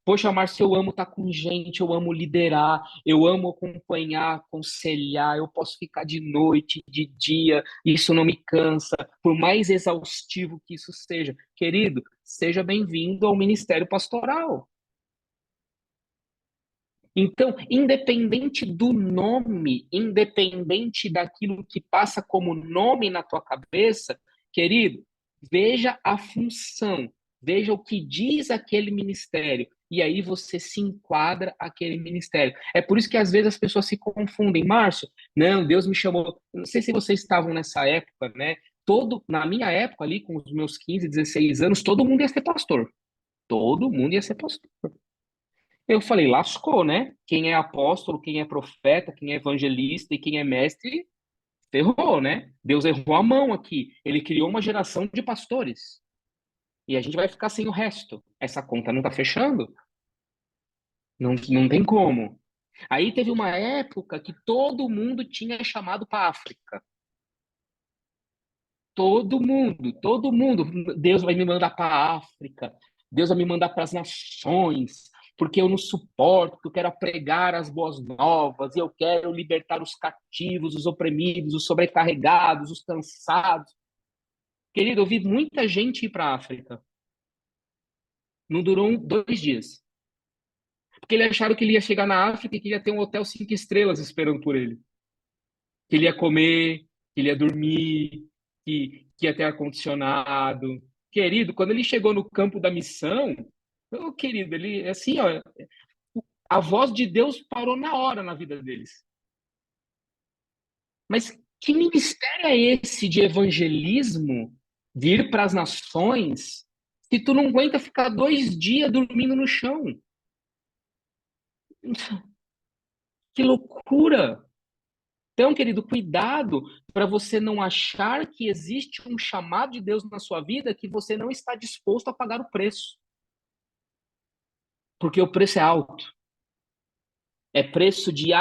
Poxa, Márcio, eu amo estar com gente, eu amo liderar, eu amo acompanhar, aconselhar, eu posso ficar de noite, de dia, isso não me cansa, por mais exaustivo que isso seja. Querido, seja bem-vindo ao ministério pastoral. Então, independente do nome, independente daquilo que passa como nome na tua cabeça, querido, veja a função, veja o que diz aquele ministério, e aí você se enquadra aquele ministério. É por isso que às vezes as pessoas se confundem. Márcio, não, Deus me chamou. Não sei se vocês estavam nessa época, né? Na minha época ali, com os meus 15, 16 anos, todo mundo ia ser pastor. Todo mundo ia ser pastor. Eu falei, lascou, né? Quem é apóstolo, quem é profeta, quem é evangelista e quem é mestre, ferrou, né? Deus errou a mão aqui. Ele criou uma geração de pastores. E a gente vai ficar sem o resto. Essa conta não tá fechando. Não, não tem como. Aí teve uma época que todo mundo tinha chamado para a África. Todo mundo. Deus vai me mandar para a África. Deus vai me mandar para as nações, porque eu não suporto, porque eu quero pregar as boas novas, e eu quero libertar os cativos, os oprimidos, os sobrecarregados, os cansados. Querido, eu vi muita gente ir para a África. Não durou 2 dias. Porque ele acharam que ele ia chegar na África e que ia ter um hotel 5 estrelas esperando por ele. Que ele ia comer, que ele ia dormir, que ia ter ar-condicionado. Querido, quando ele chegou no campo da missão, querido, ele, assim, ó, a voz de Deus parou na hora na vida deles. Mas que ministério é esse de evangelismo, de ir para as nações, se tu não aguenta ficar 2 dias dormindo no chão? Que loucura! Então, querido, cuidado para você não achar que existe um chamado de Deus na sua vida que você não está disposto a pagar o preço, porque o preço é alto. É preço de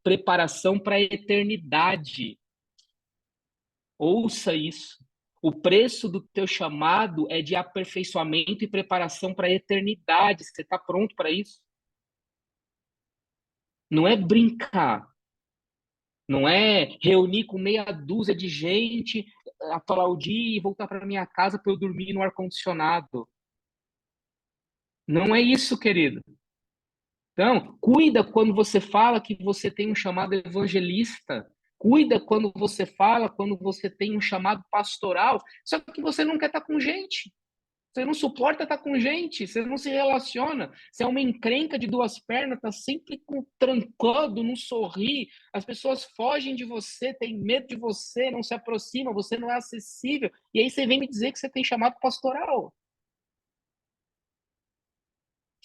preparação para a eternidade. Ouça isso. O preço do teu chamado é de aperfeiçoamento e preparação para a eternidade. Você está pronto para isso? Não é brincar. Não é reunir com meia dúzia de gente, aplaudir e voltar para minha casa para eu dormir no ar-condicionado. Não é isso, querido. Então, cuida quando você fala que você tem um chamado evangelista. Cuida quando você fala, quando você tem um chamado pastoral. Só que você não quer estar com gente. Você não suporta estar com gente. Você não se relaciona. Você é uma encrenca de duas pernas, está sempre trancado, não sorri. As pessoas fogem de você, têm medo de você, não se aproximam, você não é acessível. E aí você vem me dizer que você tem chamado pastoral.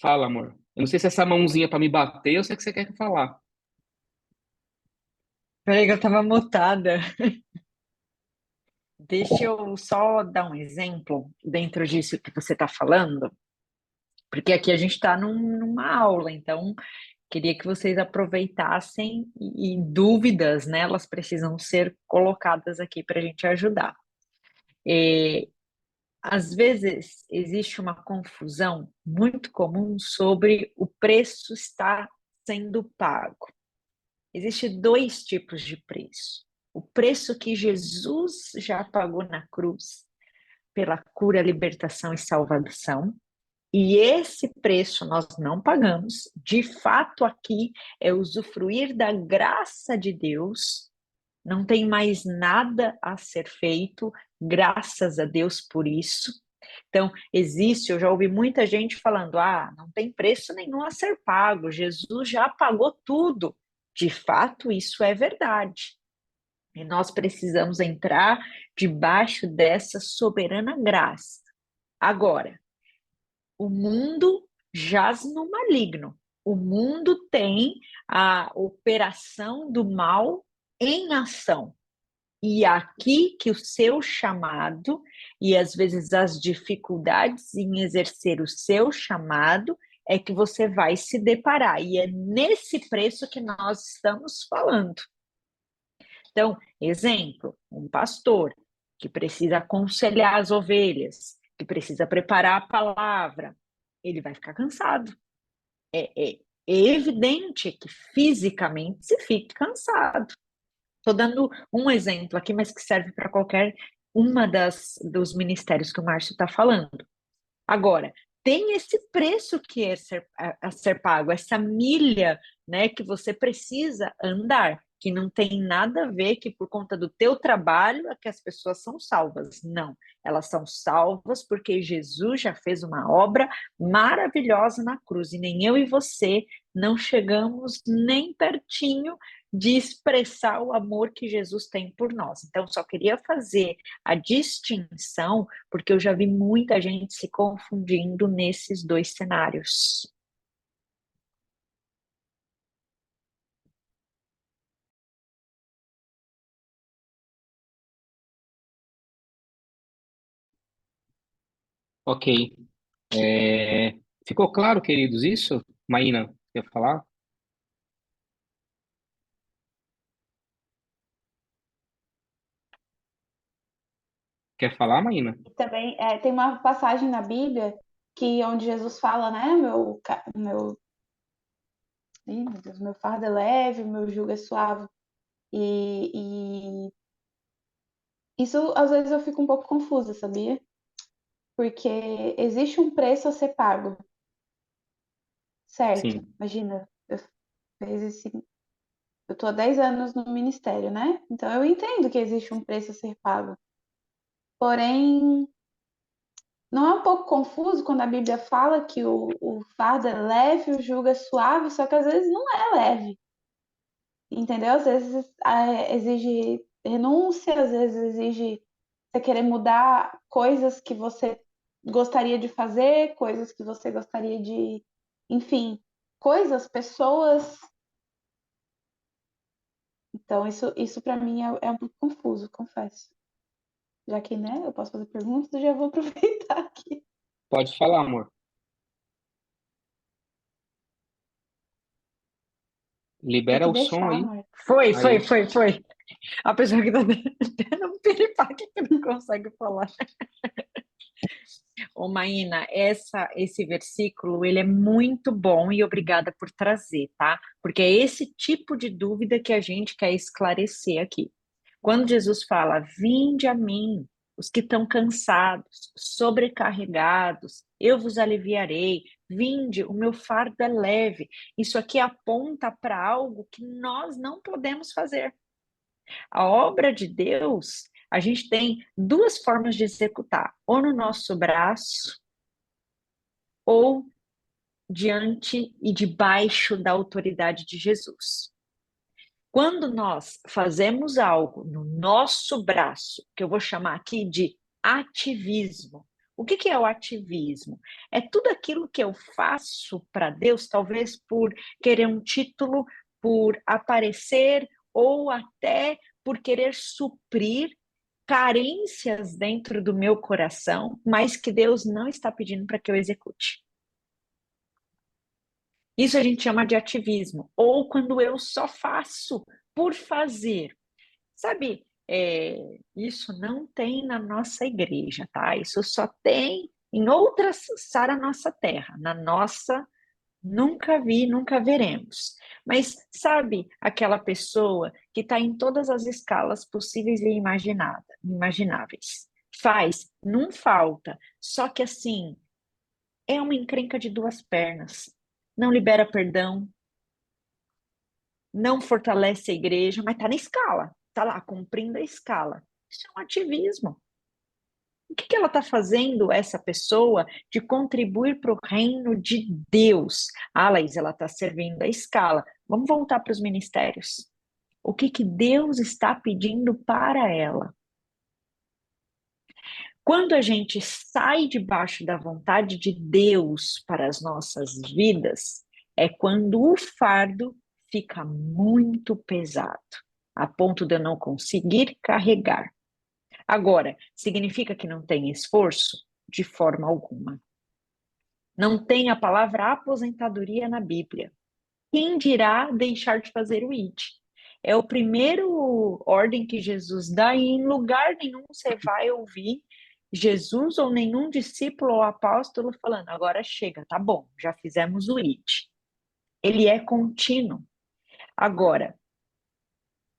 Fala, amor. Eu não sei se essa mãozinha para me bater, eu sei que você quer falar. Peraí que eu tava mutada. Deixa eu só dar um exemplo dentro disso que você está falando, porque aqui a gente está numa aula, então queria que vocês aproveitassem e dúvidas, né, elas precisam ser colocadas aqui para a gente ajudar. É, às vezes existe uma confusão muito comum sobre o preço estar sendo pago. Existem dois tipos de preço. O preço que Jesus já pagou na cruz pela cura, libertação e salvação. E esse preço nós não pagamos. De fato, aqui é usufruir da graça de Deus. Não tem mais nada a ser feito, graças a Deus por isso. Então, existe, eu já ouvi muita gente falando: ah, não tem preço nenhum a ser pago, Jesus já pagou tudo. De fato, isso é verdade. E nós precisamos entrar debaixo dessa soberana graça. Agora, o mundo jaz no maligno. O mundo tem a operação do mal em ação. E aqui que o seu chamado e às vezes as dificuldades em exercer o seu chamado é que você vai se deparar. E é nesse preço que nós estamos falando. Então, exemplo, um pastor que precisa aconselhar as ovelhas, que precisa preparar a palavra, ele vai ficar cansado. É evidente que fisicamente se fique cansado. Estou dando um exemplo aqui, mas que serve para qualquer uma dos ministérios que o Márcio está falando. Agora, tem esse preço que é a ser pago, essa milha, né, que você precisa andar, que não tem nada a ver que por conta do teu trabalho é que as pessoas são salvas. Não, elas são salvas porque Jesus já fez uma obra maravilhosa na cruz e nem eu e você não chegamos nem pertinho de expressar o amor que Jesus tem por nós. Então, só queria fazer a distinção porque eu já vi muita gente se confundindo nesses dois cenários. Ok. É, ficou claro, queridos, isso, Maína? Quer falar? Quer falar, Maína? E também tem uma passagem na Bíblia que onde Jesus fala, né? Ih, meu Deus, meu fardo é leve, meu jugo é suave. E isso às vezes eu fico um pouco confusa, sabia? Porque existe um preço a ser pago, certo? Sim, Imagina, eu tô há 10 anos no ministério, né? Então eu entendo que existe um preço a ser pago. Porém, não é um pouco confuso quando a Bíblia fala que o fardo é leve, o jugo é suave, só que às vezes não é leve, entendeu? Às vezes exige renúncia, às vezes exige você querer mudar coisas que você gostaria de fazer, coisas que você gostaria de, enfim, coisas, pessoas. Então, isso para mim é um pouco confuso, confesso. Já que, né, eu posso fazer perguntas, eu já vou aproveitar aqui. pode falar, amor. Tem Libera que o som deixar, aí. amor. Aí, Foi. A pessoa que tá tendo um piripaque que não consegue falar. Ô, Maína, esse versículo, ele é muito bom e obrigada por trazer, tá? Porque é esse tipo de dúvida que a gente quer esclarecer aqui. Quando Jesus fala, vinde a mim, os que estão cansados, sobrecarregados, eu vos aliviarei, vinde, o meu fardo é leve. Isso aqui aponta para algo que nós não podemos fazer. A obra de Deus, a gente tem duas formas de executar, ou no nosso braço, ou diante e debaixo da autoridade de Jesus. Quando nós fazemos algo no nosso braço, que eu vou chamar aqui de ativismo. O que é o ativismo? É tudo aquilo que eu faço para Deus, talvez por querer um título, por aparecer ou até por querer suprir carências dentro do meu coração, mas que Deus não está pedindo para que eu execute. Isso a gente chama de ativismo. Ou quando eu só faço por fazer. Sabe, isso não tem na nossa igreja, tá? Isso só tem em outras Sara Nossa Terra. Na nossa, nunca vi, nunca veremos. Mas sabe aquela pessoa que está em todas as escalas possíveis e imagináveis? Faz, não falta. Só que assim, é uma encrenca de duas pernas. Não libera perdão, não fortalece a igreja, mas está na escala, está lá cumprindo a escala. Isso é um ativismo. O que ela está fazendo, essa pessoa, de contribuir para o reino de Deus? Ah, Laís, ela está servindo a escala. Vamos voltar para os ministérios. O que Deus está pedindo para ela? Quando a gente sai debaixo da vontade de Deus para as nossas vidas, é quando o fardo fica muito pesado, a ponto de eu não conseguir carregar. Agora, significa que não tem esforço? De forma alguma. Não tem a palavra aposentadoria na Bíblia. Quem dirá deixar de fazer o ID? É o primeiro ordem que Jesus dá e em lugar nenhum você vai ouvir Jesus ou nenhum discípulo ou apóstolo falando, agora chega, tá bom, já fizemos o ID. Ele é contínuo. Agora,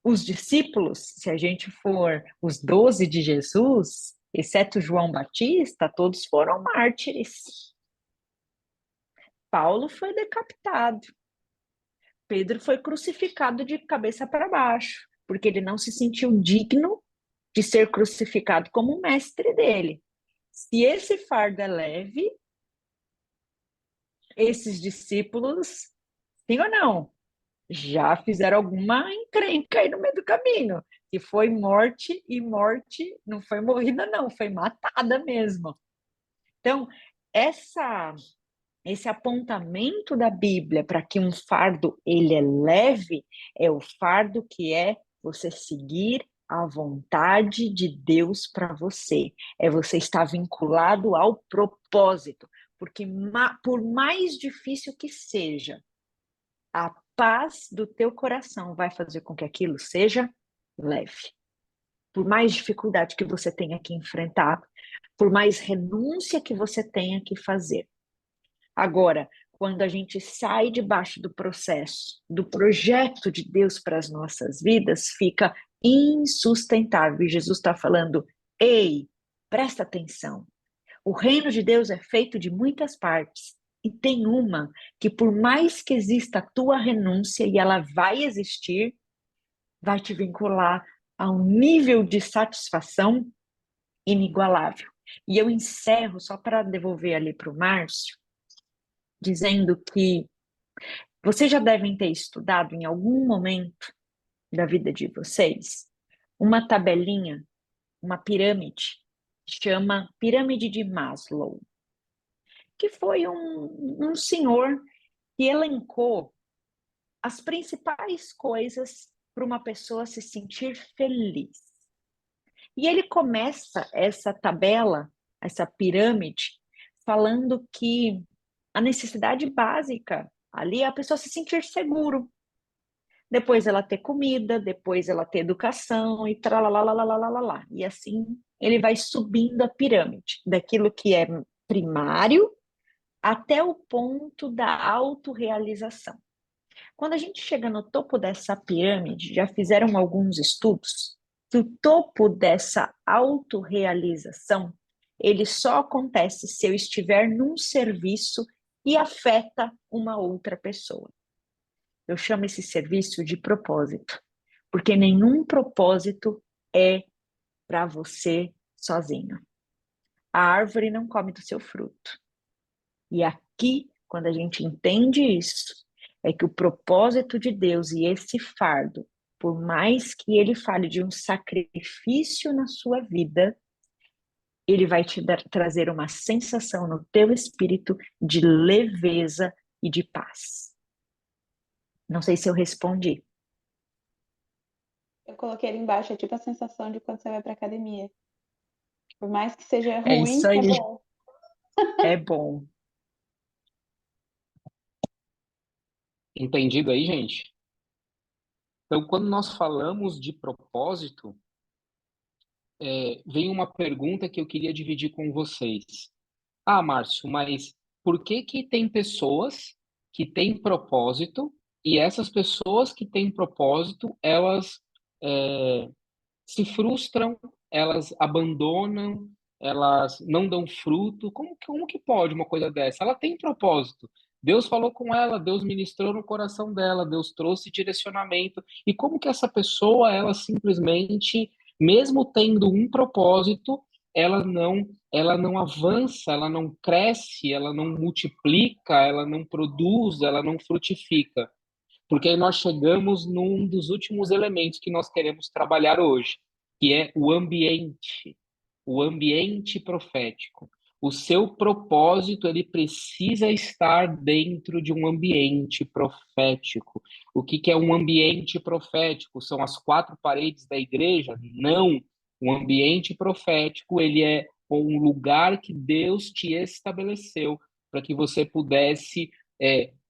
os discípulos, se a gente for os 12 de Jesus, exceto João Batista, todos foram mártires. Paulo foi decapitado. Pedro foi crucificado de cabeça para baixo, porque ele não se sentiu digno de ser crucificado como o mestre dele. Se esse fardo é leve, esses discípulos, sim ou não, já fizeram alguma encrenca aí no meio do caminho. E foi morte, e morte não foi morrida, não, foi matada mesmo. Então, essa esse apontamento da Bíblia para que um fardo ele é leve é o fardo que é você seguir a vontade de Deus para você. É você estar vinculado ao propósito, porque por mais difícil que seja, A paz do teu coração vai fazer com que aquilo seja leve. Por mais dificuldade que você tenha que enfrentar, por mais renúncia que você tenha que fazer. Agora, quando a gente sai debaixo do processo, do projeto de Deus para as nossas vidas, fica insustentável. E Jesus está falando: ei, presta atenção. O reino de Deus é feito de muitas partes. E tem uma que, por mais que exista a tua renúncia, e ela vai existir, vai te vincular a um nível de satisfação inigualável. E eu encerro, só para devolver ali para o Márcio, dizendo que vocês já devem ter estudado em algum momento da vida de vocês uma tabelinha, uma pirâmide, chama Pirâmide de Maslow, que foi um senhor que elencou as principais coisas para uma pessoa se sentir feliz. E ele começa essa tabela, essa pirâmide, falando que a necessidade básica ali é a pessoa se sentir seguro. Depois ela ter comida, depois ela ter educação e tralalalalalalala. E assim ele vai subindo a pirâmide, daquilo que é primário até o ponto da autorrealização. Quando a gente chega no topo dessa pirâmide, já fizeram alguns estudos que o topo dessa autorrealização, ele só acontece se eu estiver num serviço e afeta uma outra pessoa. Eu chamo esse serviço de propósito, porque nenhum propósito é para você sozinho. A árvore não come do seu fruto. E aqui, quando a gente entende isso, é que o propósito de Deus e esse fardo, por mais que ele fale de um sacrifício na sua vida, ele vai te trazer uma sensação no teu espírito de leveza e de paz. Não sei se eu respondi. Eu coloquei ali embaixo, é tipo a sensação de quando você vai pra academia. Por mais que seja É ruim, isso aí. é bom. É bom. Entendido aí, gente? Então, quando nós falamos de propósito, vem uma pergunta que eu queria dividir com vocês. Ah, Márcio, mas por que que tem pessoas que têm propósito e essas pessoas que têm propósito, elas se frustram, elas abandonam, elas não dão fruto? Como que pode uma coisa dessa? Ela tem propósito. Deus falou com ela, Deus ministrou no coração dela, Deus trouxe direcionamento. E como que essa pessoa, ela simplesmente, mesmo tendo um propósito, ela não avança, ela não cresce, ela não multiplica, ela não produz, ela não frutifica? Porque aí nós chegamos num dos últimos elementos que nós queremos trabalhar hoje, que é o ambiente profético. O seu propósito, ele precisa estar dentro de um ambiente profético. O que que é um ambiente profético? São as quatro paredes da igreja? Não. O ambiente profético, ele é um lugar que Deus te estabeleceu para que você pudesse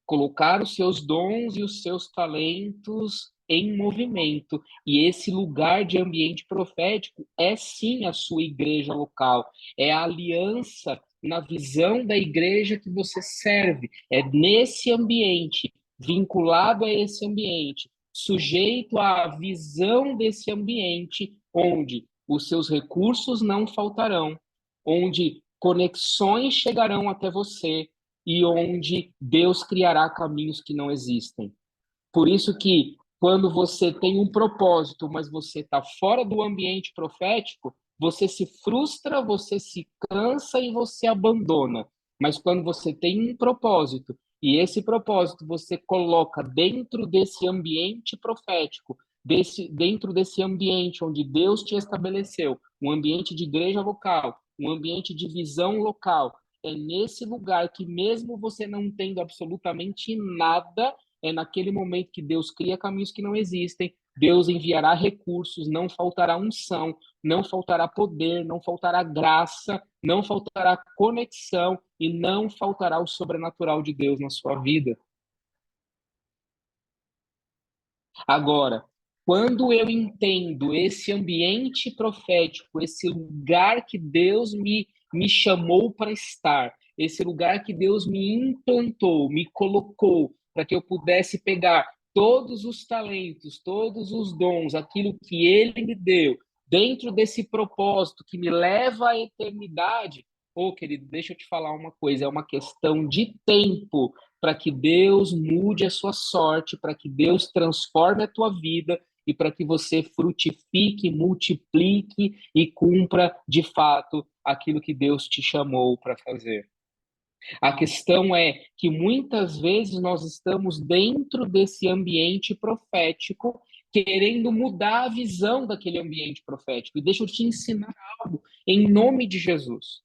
colocar os seus dons e os seus talentos em movimento. E esse lugar de ambiente profético é sim a sua igreja local, é a aliança na visão da igreja que você serve, é nesse ambiente, vinculado a esse ambiente, sujeito à visão desse ambiente, onde os seus recursos não faltarão, onde conexões chegarão até você, e onde Deus criará caminhos que não existem. Por isso que quando você tem um propósito, mas você está fora do ambiente profético, você se frustra, você se cansa e você abandona. Mas quando você tem um propósito, e esse propósito você coloca dentro desse ambiente profético, dentro desse ambiente onde Deus te estabeleceu, um ambiente de igreja local, um ambiente de visão local, é nesse lugar que, mesmo você não tendo absolutamente nada, é naquele momento que Deus cria caminhos que não existem, Deus enviará recursos, não faltará unção, não faltará poder, não faltará graça, não faltará conexão e não faltará o sobrenatural de Deus na sua vida. Agora, quando eu entendo esse ambiente profético, esse lugar que Deus me chamou para estar, esse lugar que Deus me implantou, me colocou, para que eu pudesse pegar todos os talentos, todos os dons, aquilo que Ele me deu, dentro desse propósito que me leva à eternidade. Ô, querido, deixa eu te falar uma coisa, é uma questão de tempo para que Deus mude a sua sorte, para que Deus transforme a tua vida e para que você frutifique, multiplique e cumpra de fato aquilo que Deus te chamou para fazer. A questão é que muitas vezes nós estamos dentro desse ambiente profético, querendo mudar a visão daquele ambiente profético. E deixa eu te ensinar algo em nome de Jesus.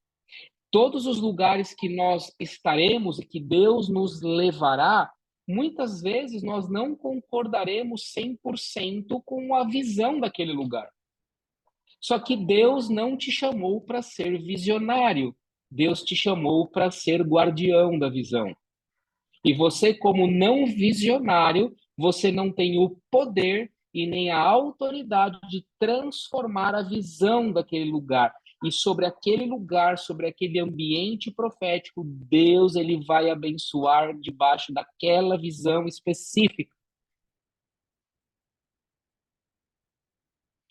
Todos os lugares que nós estaremos e que Deus nos levará, muitas vezes nós não concordaremos 100% com a visão daquele lugar. Só que Deus não te chamou para ser visionário. Deus te chamou para ser guardião da visão. E você, como não visionário, você não tem o poder e nem a autoridade de transformar a visão daquele lugar. E sobre aquele lugar, sobre aquele ambiente profético, Deus ele vai abençoar debaixo daquela visão específica.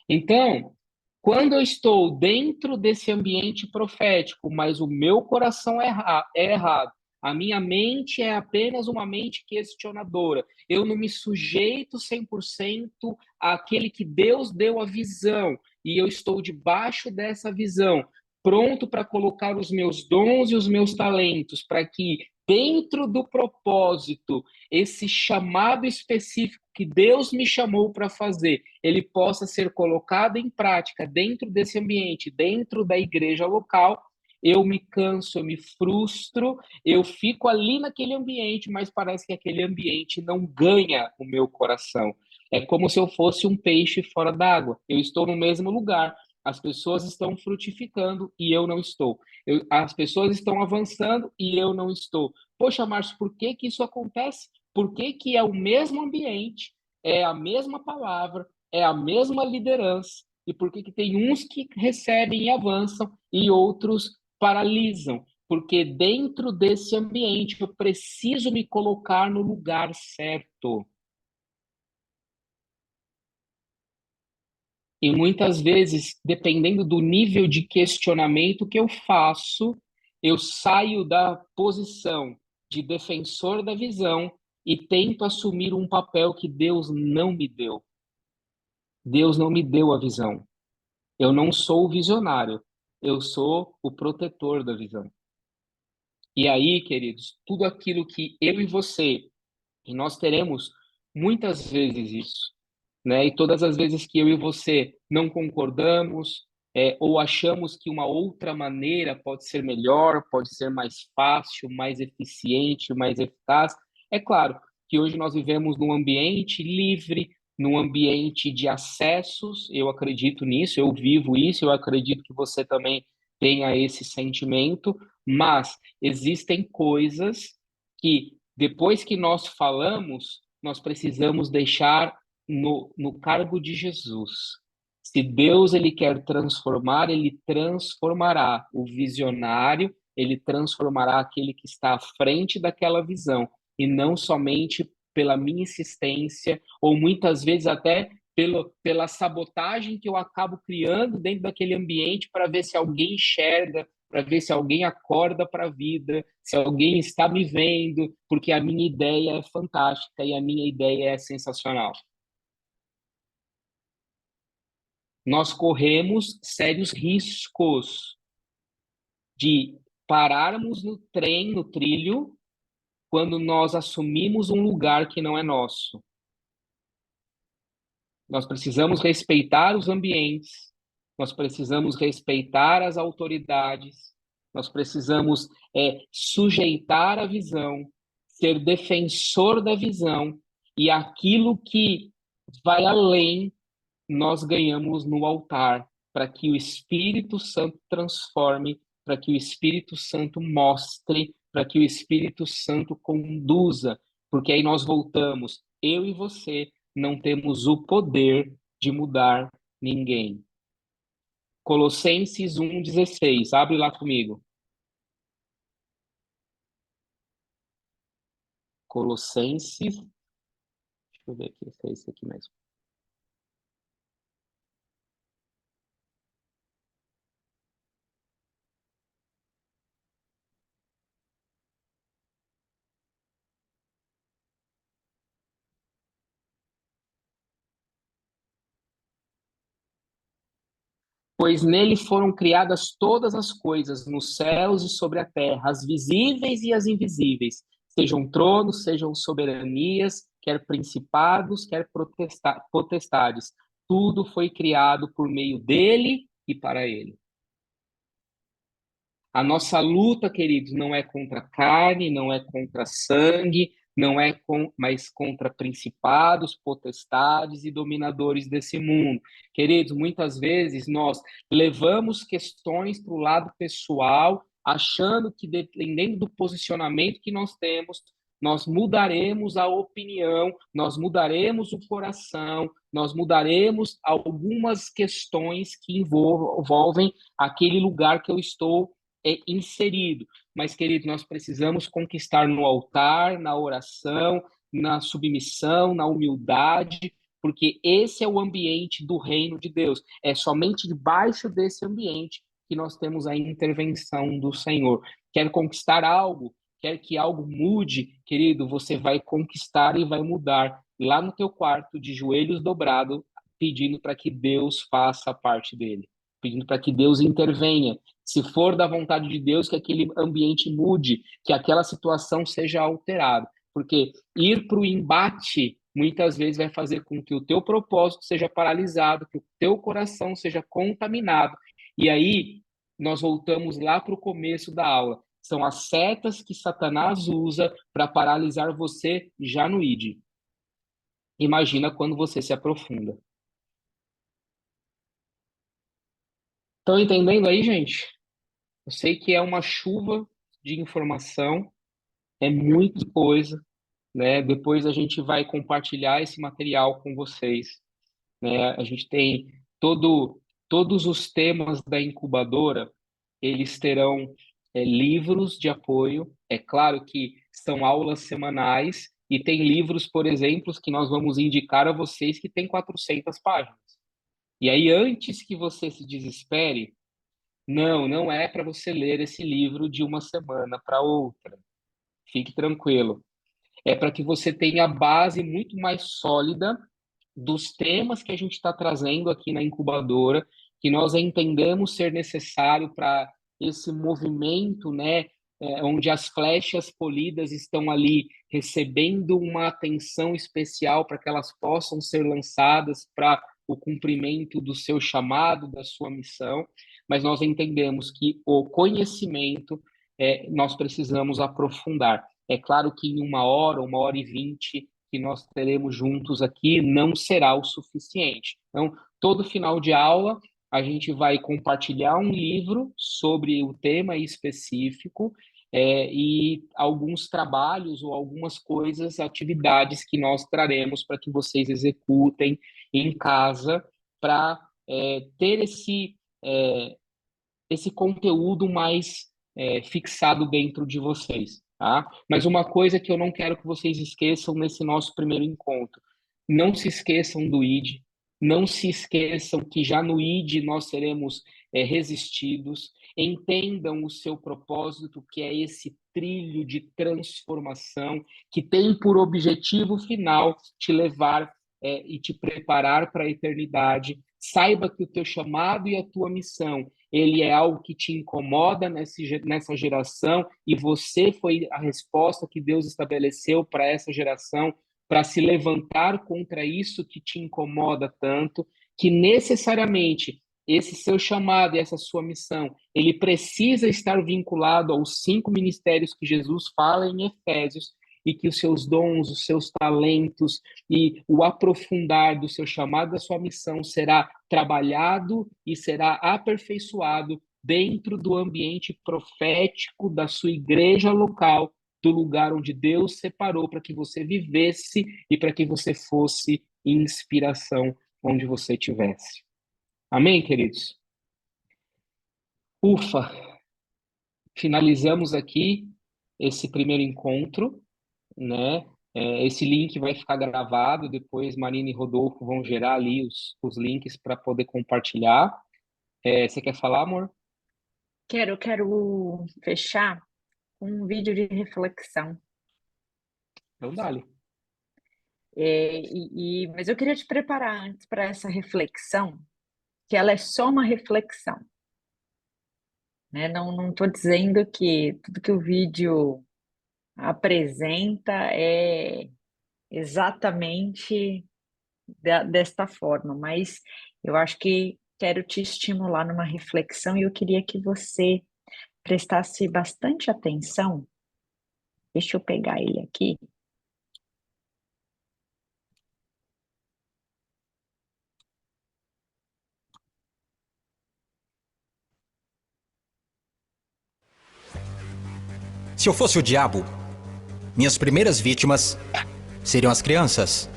Então, quando eu estou dentro desse ambiente profético, mas o meu coração é errado, a minha mente é apenas uma mente questionadora, eu não me sujeito 100% àquele que Deus deu a visão, e eu estou debaixo dessa visão, pronto para colocar os meus dons e os meus talentos, para que dentro do propósito, esse chamado específico que Deus me chamou para fazer, ele possa ser colocado em prática dentro desse ambiente, dentro da igreja local, eu me canso, eu me frustro, eu fico ali naquele ambiente, mas parece que aquele ambiente não ganha o meu coração. É como se eu fosse um peixe fora d'água. Eu estou no mesmo lugar, as pessoas estão frutificando e eu não estou. As pessoas estão avançando e eu não estou. Poxa, Márcio, por que que isso acontece? Por que que é o mesmo ambiente, é a mesma palavra, é a mesma liderança, e por que que tem uns que recebem e avançam e outros paralisam? Porque dentro desse ambiente eu preciso me colocar no lugar certo. E muitas vezes, dependendo do nível de questionamento que eu faço, eu saio da posição de defensor da visão e tento assumir um papel que Deus não me deu. Deus não me deu a visão. Eu não sou o visionário, eu sou o protetor da visão. E aí, queridos, tudo aquilo que eu e você, e nós teremos muitas vezes isso, né? E todas as vezes que eu e você não concordamos, ou achamos que uma outra maneira pode ser melhor, pode ser mais fácil, mais eficiente, mais eficaz, é claro que hoje nós vivemos num ambiente livre, num ambiente de acessos, eu acredito nisso, eu vivo isso, eu acredito que você também tenha esse sentimento, mas existem coisas que, depois que nós falamos, nós precisamos deixar no cargo de Jesus. Se Deus ele quer transformar, ele transformará o visionário, ele transformará aquele que está à frente daquela visão, e não somente pela minha insistência, ou muitas vezes até pela sabotagem que eu acabo criando dentro daquele ambiente para ver se alguém enxerga, para ver se alguém acorda para a vida, se alguém está me vendo, porque a minha ideia é fantástica e a minha ideia é sensacional. Nós corremos sérios riscos de pararmos no trem, no trilho, quando nós assumimos um lugar que não é nosso. Nós precisamos respeitar os ambientes, nós precisamos respeitar as autoridades, nós precisamos sujeitar a visão, ser defensor da visão, e aquilo que vai além, nós ganhamos no altar, para que o Espírito Santo transforme, para que o Espírito Santo mostre, para que o Espírito Santo conduza, porque aí nós voltamos, eu e você, não temos o poder de mudar ninguém. Colossenses 1,16. Abre lá comigo. Colossenses. Deixa eu ver aqui se é esse aqui mesmo. Pois nele foram criadas todas as coisas, nos céus e sobre a terra, as visíveis e as invisíveis, sejam tronos, sejam soberanias, quer principados, quer potestades. Tudo foi criado por meio dele e para ele. A nossa luta, queridos, não é contra carne, não é contra sangue, não é mas contra principados, potestades e dominadores desse mundo. Queridos, muitas vezes nós levamos questões para o lado pessoal, achando que dependendo do posicionamento que nós temos, nós mudaremos a opinião, nós mudaremos o coração, nós mudaremos algumas questões que envolvem aquele lugar que eu estou inserido. Mas, querido, nós precisamos conquistar no altar, na oração, na submissão, na humildade, porque esse é o ambiente do reino de Deus. É somente debaixo desse ambiente que nós temos a intervenção do Senhor. Quer conquistar algo, quer que algo mude, querido, você vai conquistar e vai mudar lá no teu quarto, de joelhos dobrados, pedindo para que Deus faça a parte dele, pedindo para que Deus intervenha. Se for da vontade de Deus, que aquele ambiente mude, que aquela situação seja alterada. Porque ir para o embate muitas vezes vai fazer com que o teu propósito seja paralisado, que o teu coração seja contaminado. E aí nós voltamos lá para o começo da aula. São as setas que Satanás usa para paralisar você já no id. Imagina quando você se aprofunda. Estão entendendo aí, gente? Eu sei que é uma chuva de informação, é muita coisa, né? Depois a gente vai compartilhar esse material com vocês, né? A gente tem todos os temas da incubadora, eles terão livros de apoio. É claro que são aulas semanais e tem livros, por exemplo, que nós vamos indicar a vocês que tem 400 páginas. E aí, antes que você se desespere, não é para você ler esse livro de uma semana para outra. Fique tranquilo. É para que você tenha a base muito mais sólida dos temas que a gente está trazendo aqui na incubadora, que nós entendemos ser necessário para esse movimento, né, onde as flechas polidas estão ali recebendo uma atenção especial para que elas possam ser lançadas para o cumprimento do seu chamado, da sua missão, mas nós entendemos que o conhecimento nós precisamos aprofundar. É claro que em 1 hora, 1 hora e 20, que nós teremos juntos aqui não será o suficiente. Então, todo final de aula, a gente vai compartilhar um livro sobre o tema específico e alguns trabalhos ou algumas coisas, atividades que nós traremos para que vocês executem em casa para ter esse conteúdo mais fixado dentro de vocês, tá? Mas uma coisa que eu não quero que vocês esqueçam nesse nosso primeiro encontro, não se esqueçam do ID, não se esqueçam que já no ID nós seremos resistidos, entendam o seu propósito, que é esse trilho de transformação, que tem por objetivo final te levar e te preparar para a eternidade. Saiba que o teu chamado e a tua missão ele é algo que te incomoda nessa geração e você foi a resposta que Deus estabeleceu para essa geração, para se levantar contra isso que te incomoda tanto, que necessariamente esse seu chamado e essa sua missão, ele precisa estar vinculado aos 5 ministérios que Jesus fala em Efésios, e que os seus dons, os seus talentos e o aprofundar do seu chamado, da sua missão será trabalhado e será aperfeiçoado dentro do ambiente profético da sua igreja local, do lugar onde Deus separou para que você vivesse e para que você fosse inspiração onde você estivesse. Amém, queridos? Ufa! Finalizamos aqui esse primeiro encontro, né? Esse link vai ficar gravado, depois Marina e Rodolfo vão gerar ali os links para poder compartilhar. Você quer falar, amor? Quero fechar com um vídeo de reflexão. Então, dale. Mas eu queria te preparar antes para essa reflexão, que ela é só uma reflexão, né? Não estou dizendo que tudo que o vídeo apresenta é exatamente desta forma, mas eu acho que quero te estimular numa reflexão e eu queria que você prestasse bastante atenção. Deixa eu pegar ele aqui. Se eu fosse o diabo, minhas primeiras vítimas seriam as crianças.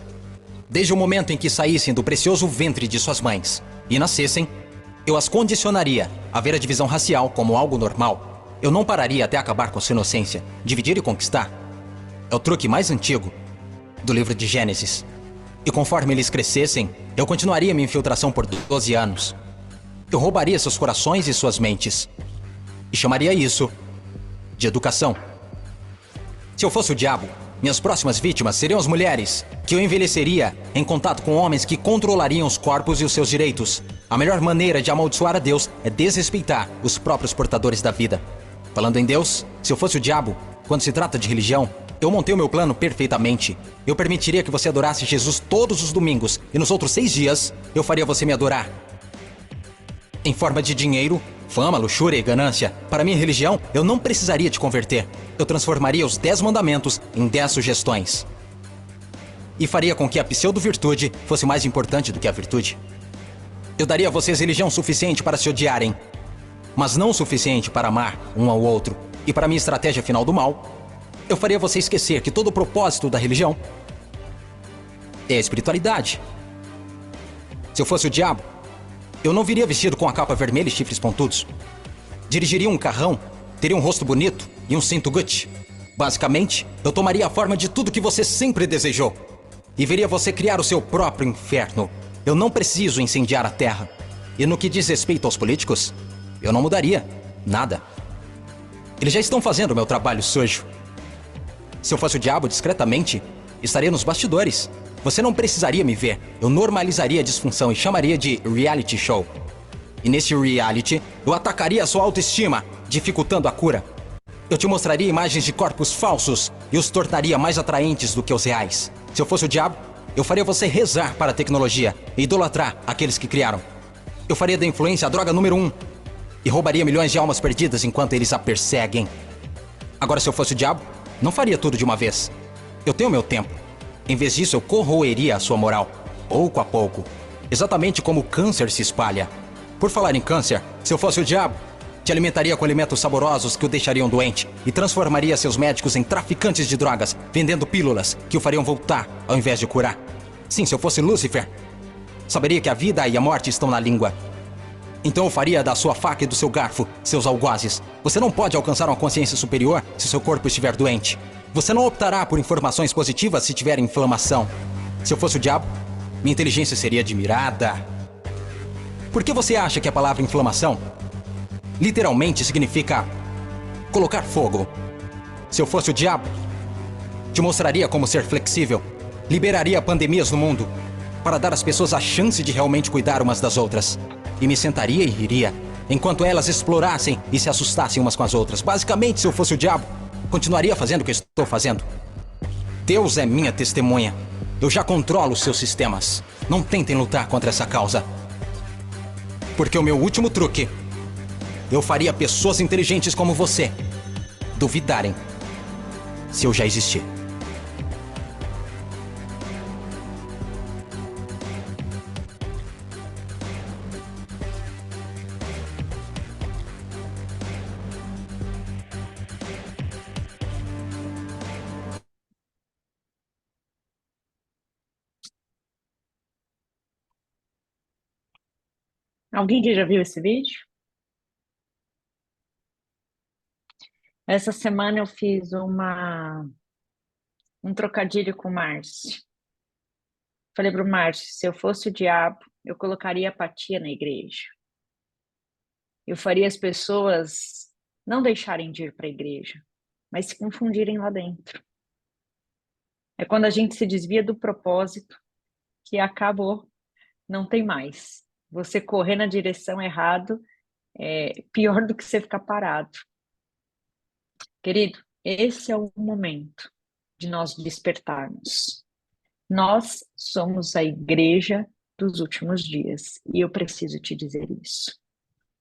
Desde o momento em que saíssem do precioso ventre de suas mães e nascessem, eu as condicionaria a ver a divisão racial como algo normal. Eu não pararia até acabar com sua inocência. Dividir e conquistar é o truque mais antigo do livro de Gênesis. E conforme eles crescessem, eu continuaria minha infiltração por 12 anos. Eu roubaria seus corações e suas mentes. E chamaria isso de educação. Se eu fosse o diabo, minhas próximas vítimas seriam as mulheres, que eu envelheceria em contato com homens que controlariam os corpos e os seus direitos. A melhor maneira de amaldiçoar a Deus é desrespeitar os próprios portadores da vida. Falando em Deus, se eu fosse o diabo, quando se trata de religião, eu montei o meu plano perfeitamente. Eu permitiria que você adorasse Jesus todos os domingos, e nos outros 6 dias, eu faria você me adorar. Em forma de dinheiro, fama, luxúria e ganância. Para minha religião, eu não precisaria te converter. Eu transformaria os 10 mandamentos em 10 sugestões. E faria com que a pseudo-virtude fosse mais importante do que a virtude. Eu daria a vocês religião suficiente para se odiarem, mas não o suficiente para amar um ao outro. E para minha estratégia final do mal, eu faria você esquecer que todo o propósito da religião é a espiritualidade. Se eu fosse o diabo, eu não viria vestido com a capa vermelha e chifres pontudos. Dirigiria um carrão, teria um rosto bonito e um cinto Gucci. Basicamente, eu tomaria a forma de tudo que você sempre desejou. E veria você criar o seu próprio inferno. Eu não preciso incendiar a terra. E no que diz respeito aos políticos, eu não mudaria nada. Eles já estão fazendo o meu trabalho sujo. Se eu fosse o diabo, discretamente, estaria nos bastidores. Você não precisaria me ver. Eu normalizaria a disfunção e chamaria de reality show. E nesse reality, eu atacaria a sua autoestima, dificultando a cura. Eu te mostraria imagens de corpos falsos e os tornaria mais atraentes do que os reais. Se eu fosse o diabo, eu faria você rezar para a tecnologia e idolatrar aqueles que criaram. Eu faria da influência a droga número 1 e roubaria milhões de almas perdidas enquanto eles a perseguem. Agora, se eu fosse o diabo, não faria tudo de uma vez. Eu tenho meu tempo. Em vez disso, eu corroeria a sua moral, pouco a pouco. Exatamente como o câncer se espalha. Por falar em câncer, se eu fosse o diabo, te alimentaria com alimentos saborosos que o deixariam doente e transformaria seus médicos em traficantes de drogas, vendendo pílulas que o fariam voltar ao invés de curar. Sim, se eu fosse Lúcifer, saberia que a vida e a morte estão na língua. Então eu faria da sua faca e do seu garfo seus algozes. Você não pode alcançar uma consciência superior se seu corpo estiver doente. Você não optará por informações positivas se tiver inflamação. Se eu fosse o diabo, minha inteligência seria admirada. Por que você acha que a palavra inflamação literalmente significa colocar fogo? Se eu fosse o diabo, te mostraria como ser flexível. Liberaria pandemias no mundo para dar às pessoas a chance de realmente cuidar umas das outras. E me sentaria e riria, enquanto elas explorassem e se assustassem umas com as outras. Basicamente, se eu fosse o diabo, continuaria fazendo o que estou fazendo. Deus é minha testemunha. Eu já controlo os seus sistemas. Não tentem lutar contra essa causa. Porque o meu último truque, eu faria pessoas inteligentes como você duvidarem se eu já existir. Alguém que já viu esse vídeo? Essa semana eu fiz um trocadilho com o Márcio. Falei pro Márcio, se eu fosse o diabo, eu colocaria apatia na igreja. Eu faria as pessoas não deixarem de ir para a igreja, mas se confundirem lá dentro. É quando a gente se desvia do propósito que acabou, não tem mais. Você correr na direção errada é pior do que você ficar parado. Querido, esse é o momento de nós despertarmos. Nós somos a igreja dos últimos dias e eu preciso te dizer isso.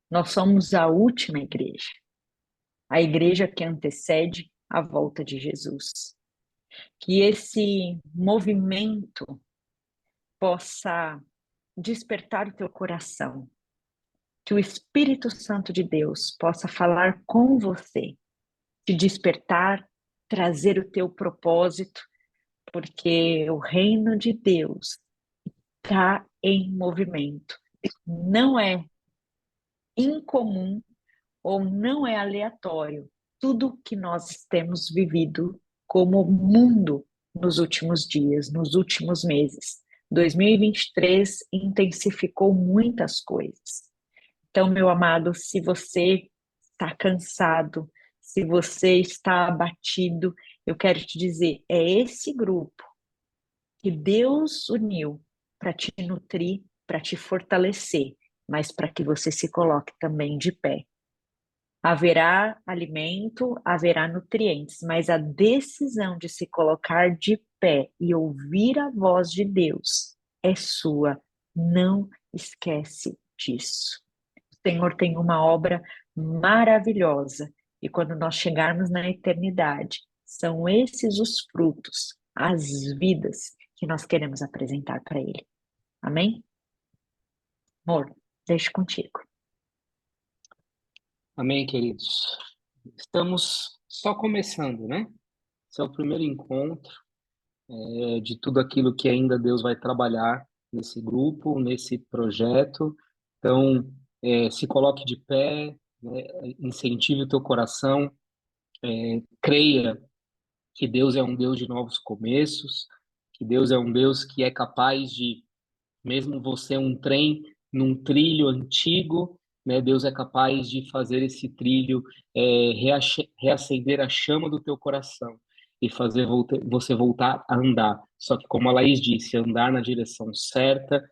Nós somos a última igreja, a igreja que antecede a volta de Jesus. Que esse movimento possa despertar o teu coração, que o Espírito Santo de Deus possa falar com você, te despertar, trazer o teu propósito, porque o reino de Deus está em movimento. Não é incomum ou não é aleatório tudo que nós temos vivido como mundo nos últimos dias, nos últimos meses. 2023 intensificou muitas coisas. Então, meu amado, se você está cansado, se você está abatido, eu quero te dizer, é esse grupo que Deus uniu para te nutrir, para te fortalecer, mas para que você se coloque também de pé. Haverá alimento, haverá nutrientes, mas a decisão de se colocar de pé e ouvir a voz de Deus é sua. Não esquece disso. O Senhor tem uma obra maravilhosa e quando nós chegarmos na eternidade, são esses os frutos, as vidas que nós queremos apresentar para Ele. Amém? Amor, deixo contigo. Amém, queridos. Estamos só começando, né? Esse é o primeiro encontro de tudo aquilo que ainda Deus vai trabalhar nesse grupo, nesse projeto. Então, se coloque de pé, né? Incentive o teu coração, creia que Deus é um Deus de novos começos, que Deus é um Deus que é capaz de, mesmo você um trem num trilho antigo, né, Deus é capaz de fazer esse trilho reacender a chama do teu coração e fazer você voltar a andar. Só que, como a Laís disse, andar na direção certa,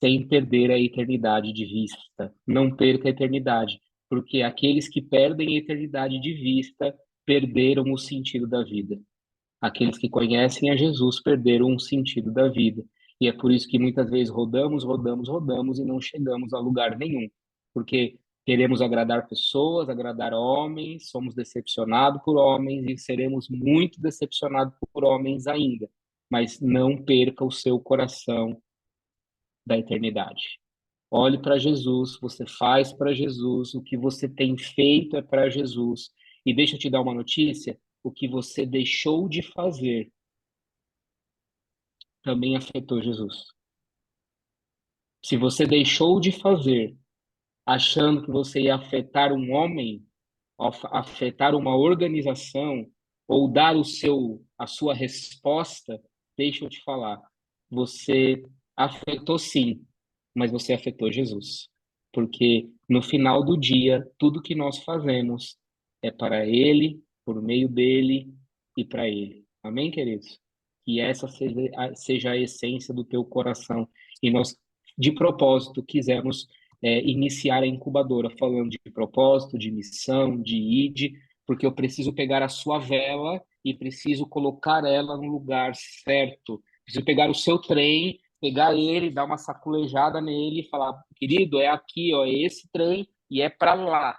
sem perder a eternidade de vista. Não perca a eternidade, porque aqueles que perdem a eternidade de vista perderam o sentido da vida. Aqueles que conhecem a Jesus perderam o sentido da vida. E é por isso que muitas vezes rodamos, rodamos, rodamos e não chegamos a lugar nenhum. Porque queremos agradar pessoas, agradar homens, somos decepcionados por homens e seremos muito decepcionados por homens ainda. Mas não perca o seu coração da eternidade. Olhe para Jesus, você faz para Jesus, o que você tem feito é para Jesus. E deixa eu te dar uma notícia: o que você deixou de fazer também afetou Jesus. Se você deixou de fazer achando que você ia afetar um homem, afetar uma organização ou dar a sua resposta, deixa eu te falar, você afetou sim, mas você afetou Jesus. Porque no final do dia, tudo que nós fazemos é para Ele, por meio dele e para Ele. Amém, queridos? Que essa seja a essência do teu coração. E nós, de propósito, quisemos iniciar a incubadora falando de propósito, de missão, de ID, porque eu preciso pegar a sua vela e preciso colocar ela no lugar certo. Preciso pegar o seu trem, pegar ele, dar uma saculejada nele e falar, querido, é aqui, ó, é esse trem e é para lá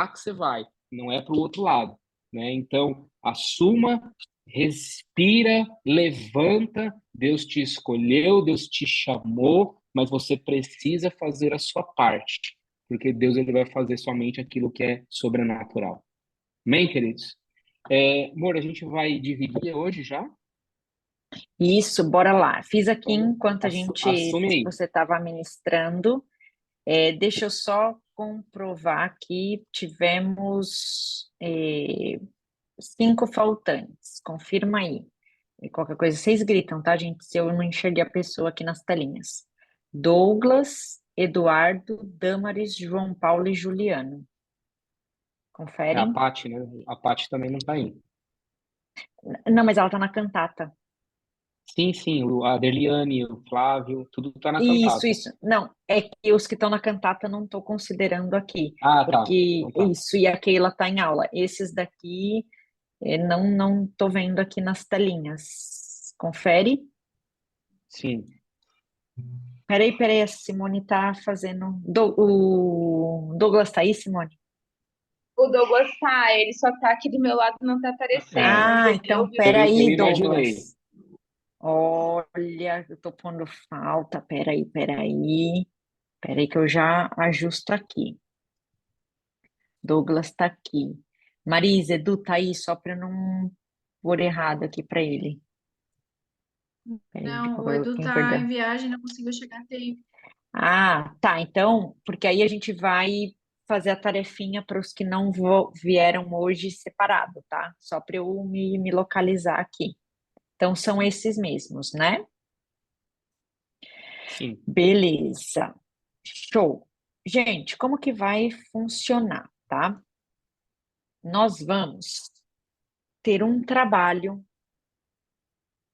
que você vai, não é para o outro lado, né? Então, assuma, respira, levanta, Deus te escolheu, Deus te chamou, mas você precisa fazer a sua parte, porque Deus ele vai fazer somente aquilo que é sobrenatural. Amém, queridos? Amor, a gente vai dividir hoje já? Isso, bora lá. Fiz aqui enquanto Assume aí. você estava ministrando. Deixa eu só comprovar que tivemos 5 faltantes. Confirma aí. E qualquer coisa, vocês gritam, tá, gente? Se eu não enxerguei a pessoa aqui nas telinhas. Douglas, Eduardo, Damaris, João Paulo e Juliano. É a Conferem? Paty, né? A Paty também não tá aí. Não, mas ela tá na cantata. Sim, sim, a Derliane, o Flávio, tudo tá na Isso, cantata. isso. Não, é que os que estão na cantata eu não estou considerando aqui, Ah, tá. porque Então tá. isso, e a Keila está em aula. Esses daqui não estou vendo aqui nas telinhas. Confere. Sim. Peraí, a Simone está fazendo. O Douglas está aí, Simone? O Douglas tá, ele só tá aqui do meu lado, não tá aparecendo, mas Ah, eu então vi. Eu peraí, imaginei. Douglas. Olha, eu estou pondo falta. Peraí que eu já ajusto aqui. Douglas está aqui. Marisa, Edu tá aí, só para eu não pôr errado aqui para ele. Peraí, de Não, o qualquer Edu quem tá perdeu. em viagem, não conseguiu chegar a tempo. Ah, tá. Então, porque aí a gente vai fazer a tarefinha para os que não vieram hoje separado, tá? Só para eu me localizar aqui. Então, são esses mesmos, né? Sim. Beleza. Show. Gente, como que vai funcionar, tá? Nós vamos ter um trabalho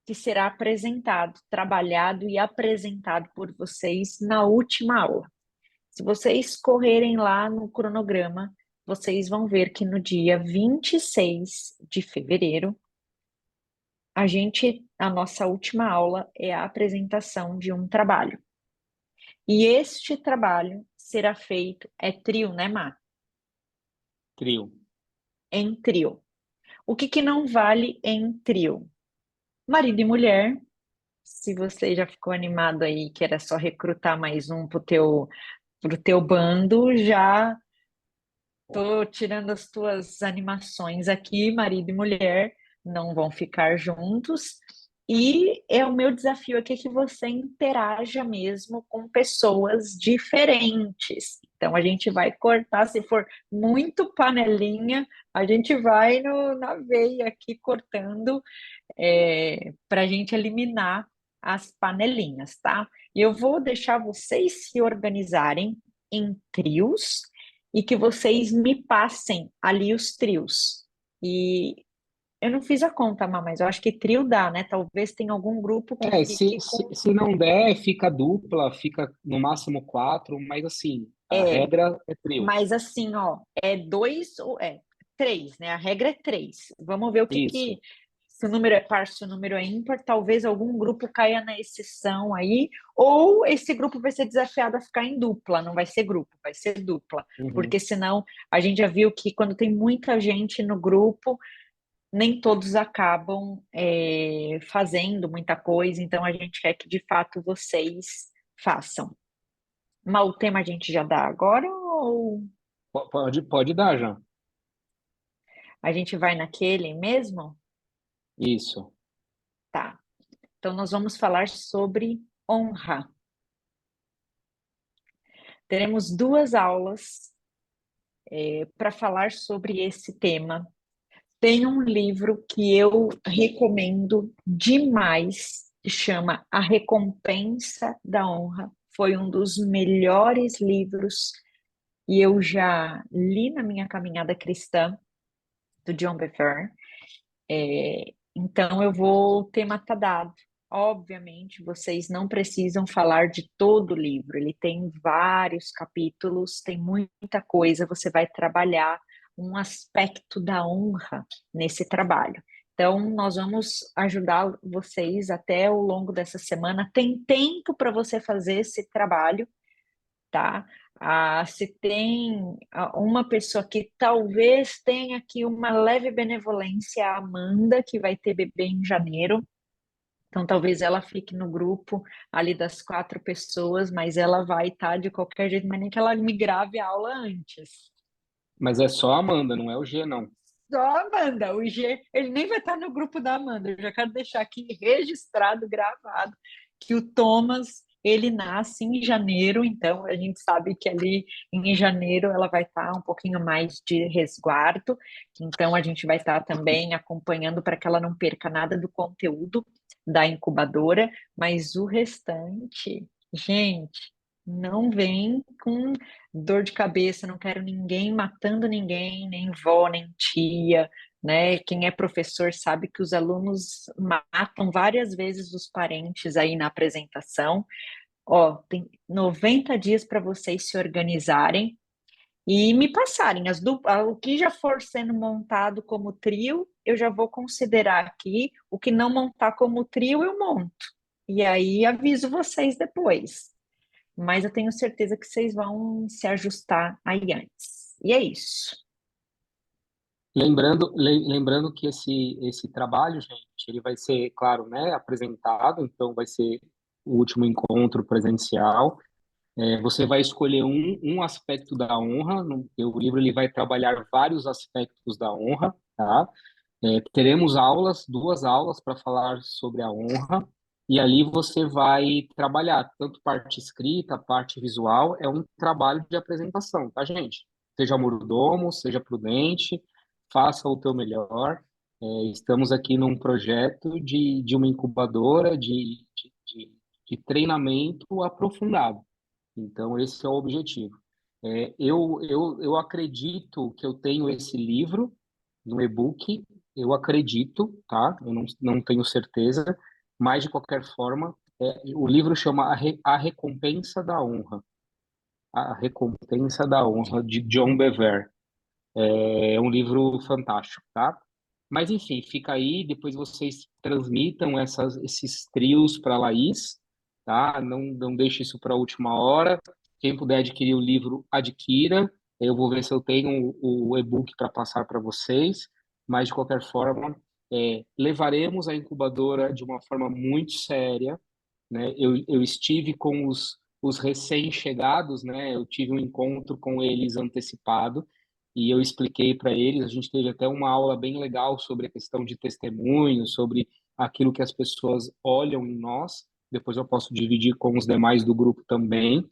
que será apresentado, trabalhado e apresentado por vocês na última aula. Se vocês correrem lá no cronograma, vocês vão ver que no dia 26 de fevereiro, a nossa última aula é a apresentação de um trabalho. E este trabalho será feito, é trio, né, Má? Trio. Em trio. O que não vale em trio? Marido e mulher. Se você já ficou animado aí, que era só recrutar mais um pro teu bando, já tô tirando as tuas animações aqui, marido e mulher não vão ficar juntos. E é o meu desafio aqui que você interaja mesmo com pessoas diferentes. Então a gente vai cortar, se for muito panelinha, a gente vai na veia aqui cortando para a gente eliminar as panelinhas, tá? E eu vou deixar vocês se organizarem em trios e que vocês me passem ali os trios. E eu não fiz a conta, Má, mas eu acho que trio dá, né? Talvez tenha algum grupo que Se, fique se, com. se não der, fica dupla, fica no máximo 4, mas assim, a É, regra é trio. mas assim, ó, é 2 ou é 3, né? A regra é 3. Vamos ver o que Isso. que. Se o número é par, se o número é ímpar, talvez algum grupo caia na exceção aí, ou esse grupo vai ser desafiado a ficar em dupla, não vai ser grupo, vai ser dupla, Uhum. porque senão a gente já viu que quando tem muita gente no grupo, nem todos acabam fazendo muita coisa, então a gente quer que de fato vocês façam. Mas o tema a gente já dá agora ou Pode dar já. a gente vai naquele mesmo? Isso. Tá. Então nós vamos falar sobre honra. Teremos 2 aulas para falar sobre esse tema. Tem um livro que eu recomendo demais, que chama A Recompensa da Honra. Foi um dos melhores livros e eu já li na minha caminhada cristã, do John Bevere. Então eu vou ter matadado. Obviamente, vocês não precisam falar de todo o livro, ele tem vários capítulos, tem muita coisa, você vai trabalhar um aspecto da honra nesse trabalho. Então, nós vamos ajudar vocês até ao longo dessa semana. Tem tempo para você fazer esse trabalho, tá? Se tem uma pessoa que talvez tenha aqui uma leve benevolência, a Amanda, que vai ter bebê em janeiro. Então, talvez ela fique no grupo ali das 4 pessoas, mas ela vai estar de qualquer jeito, mas nem que ela me grave a aula antes. Mas é só a Amanda, não é o G, não. Só a Amanda, o G, ele nem vai estar no grupo da Amanda. Eu já quero deixar aqui registrado, gravado, que o Thomas, ele nasce em janeiro, então a gente sabe que ali em janeiro ela vai estar um pouquinho mais de resguardo, então a gente vai estar também acompanhando para que ela não perca nada do conteúdo da incubadora, mas o restante, gente, não vem com dor de cabeça, não quero ninguém matando ninguém, nem vó, nem tia, né? Quem é professor sabe que os alunos matam várias vezes os parentes aí na apresentação. Ó, tem 90 dias para vocês se organizarem e me passarem o que já for sendo montado como trio, eu já vou considerar aqui. O que não montar como trio, eu monto. E aí aviso vocês depois. Mas eu tenho certeza que vocês vão se ajustar aí antes. E é isso. Lembrando que esse trabalho, gente, ele vai ser, claro, né, apresentado, então vai ser o último encontro presencial. Você vai escolher um aspecto da honra. O livro ele vai trabalhar vários aspectos da honra, tá? Teremos aulas, 2 aulas para falar sobre a honra, e ali você vai trabalhar tanto parte escrita, parte visual. É um trabalho de apresentação, tá, gente? Seja mordomo, seja prudente, faça o teu melhor. Estamos aqui num projeto de uma incubadora de treinamento aprofundado. Então, esse é o objetivo. Eu acredito que eu tenho esse livro no e-book, eu acredito, tá? Eu não tenho certeza, mas de qualquer forma, o livro chama A Recompensa da Honra. A Recompensa da Honra, de John Bevere. É um livro fantástico, tá? Mas enfim, fica aí, depois vocês transmitam esses trios para a Laís, tá? Não deixe isso para a última hora. Quem puder adquirir o livro, adquira. Eu vou ver se eu tenho o e-book para passar para vocês, mas de qualquer forma, levaremos a incubadora de uma forma muito séria, né? Eu estive com os recém-chegados, né? Eu tive um encontro com eles antecipado e eu expliquei para eles. A gente teve até uma aula bem legal sobre a questão de testemunho, sobre aquilo que as pessoas olham em nós. Depois eu posso dividir com os demais do grupo também.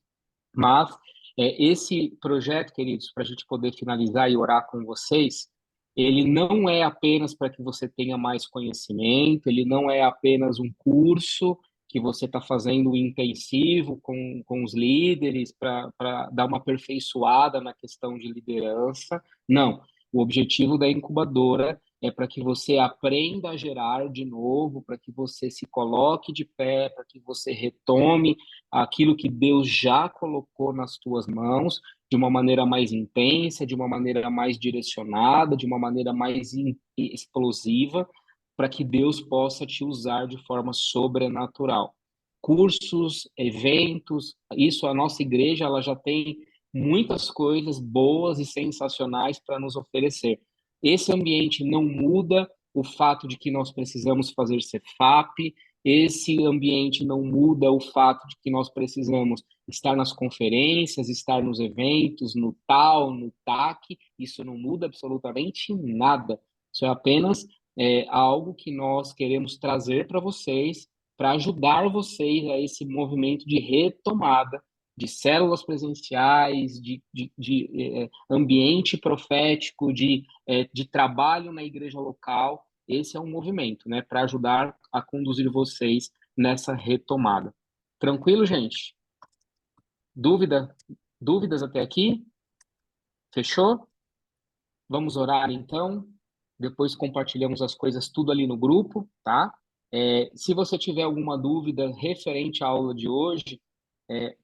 Mas esse projeto, queridos, para a gente poder finalizar e orar com vocês, ele não é apenas para que você tenha mais conhecimento, ele não é apenas um curso que você está fazendo um intensivo com os líderes para dar uma aperfeiçoada na questão de liderança. Não. O objetivo da incubadora é para que você aprenda a gerar de novo, para que você se coloque de pé, para que você retome aquilo que Deus já colocou nas tuas mãos de uma maneira mais intensa, de uma maneira mais direcionada, de uma maneira mais explosiva, para que Deus possa te usar de forma sobrenatural. Cursos, eventos, isso a nossa igreja ela já tem muitas coisas boas e sensacionais para nos oferecer. Esse ambiente não muda o fato de que nós precisamos fazer CFAP, esse ambiente não muda o fato de que nós precisamos estar nas conferências, estar nos eventos, no TAL, no TAC. Isso não muda absolutamente nada. Isso é apenas algo que nós queremos trazer para vocês, para ajudar vocês a esse movimento de retomada de células presenciais, de ambiente profético, de trabalho na igreja local. Esse é um movimento, né, para ajudar a conduzir vocês nessa retomada. Tranquilo, gente? Dúvidas até aqui? Fechou? Vamos orar então. Depois compartilhamos as coisas tudo ali no grupo, tá? Se você tiver alguma dúvida referente à aula de hoje,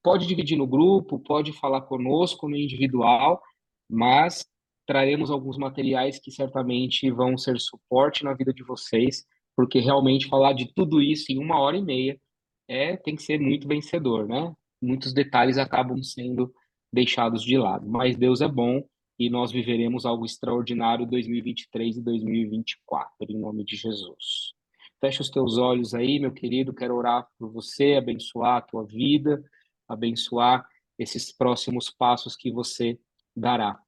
pode dividir no grupo, pode falar conosco no individual, mas traremos alguns materiais que certamente vão ser suporte na vida de vocês, porque realmente falar de tudo isso em 1 hora e meia tem que ser muito vencedor, né? Muitos detalhes acabam sendo deixados de lado, mas Deus é bom e nós viveremos algo extraordinário em 2023 e 2024, em nome de Jesus. Fecha os teus olhos aí, meu querido, quero orar por você, abençoar a tua vida, abençoar esses próximos passos que você dará.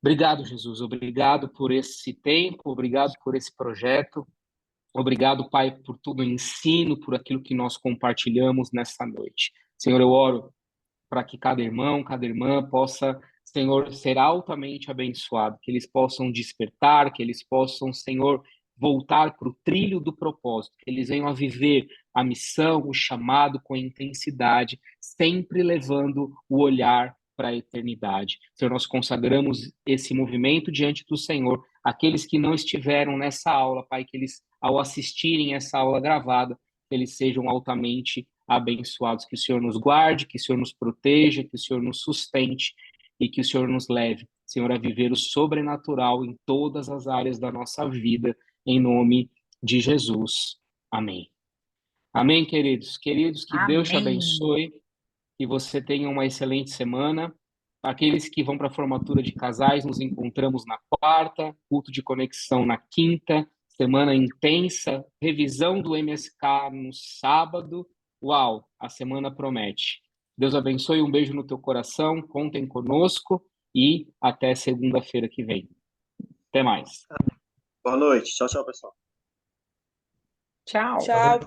Obrigado, Jesus, obrigado por esse tempo, obrigado por esse projeto. Obrigado, Pai, por todo o ensino, por aquilo que nós compartilhamos nessa noite. Senhor, eu oro para que cada irmão, cada irmã possa, Senhor, ser altamente abençoado, que eles possam despertar, que eles possam, Senhor, voltar para o trilho do propósito, que eles venham a viver a missão, o chamado com intensidade, sempre levando o olhar para a eternidade. Senhor, nós consagramos esse movimento diante do Senhor. Aqueles que não estiveram nessa aula, Pai, que eles, ao assistirem essa aula gravada, que eles sejam altamente abençoados, que o Senhor nos guarde, que o Senhor nos proteja, que o Senhor nos sustente e que o Senhor nos leve, Senhor, a viver o sobrenatural em todas as áreas da nossa vida, em nome de Jesus. Amém. Amém, queridos. Queridos, que Deus te Amém. abençoe, que você tenha uma excelente semana. Aqueles que vão para a formatura de casais, nos encontramos na quarta, culto de conexão na quinta, semana intensa, revisão do MSK no sábado. Uau, a semana promete. Deus abençoe, um beijo no teu coração, contem conosco e até segunda-feira que vem. Até mais. Boa noite. Tchau, tchau, pessoal. Tchau. Tchau.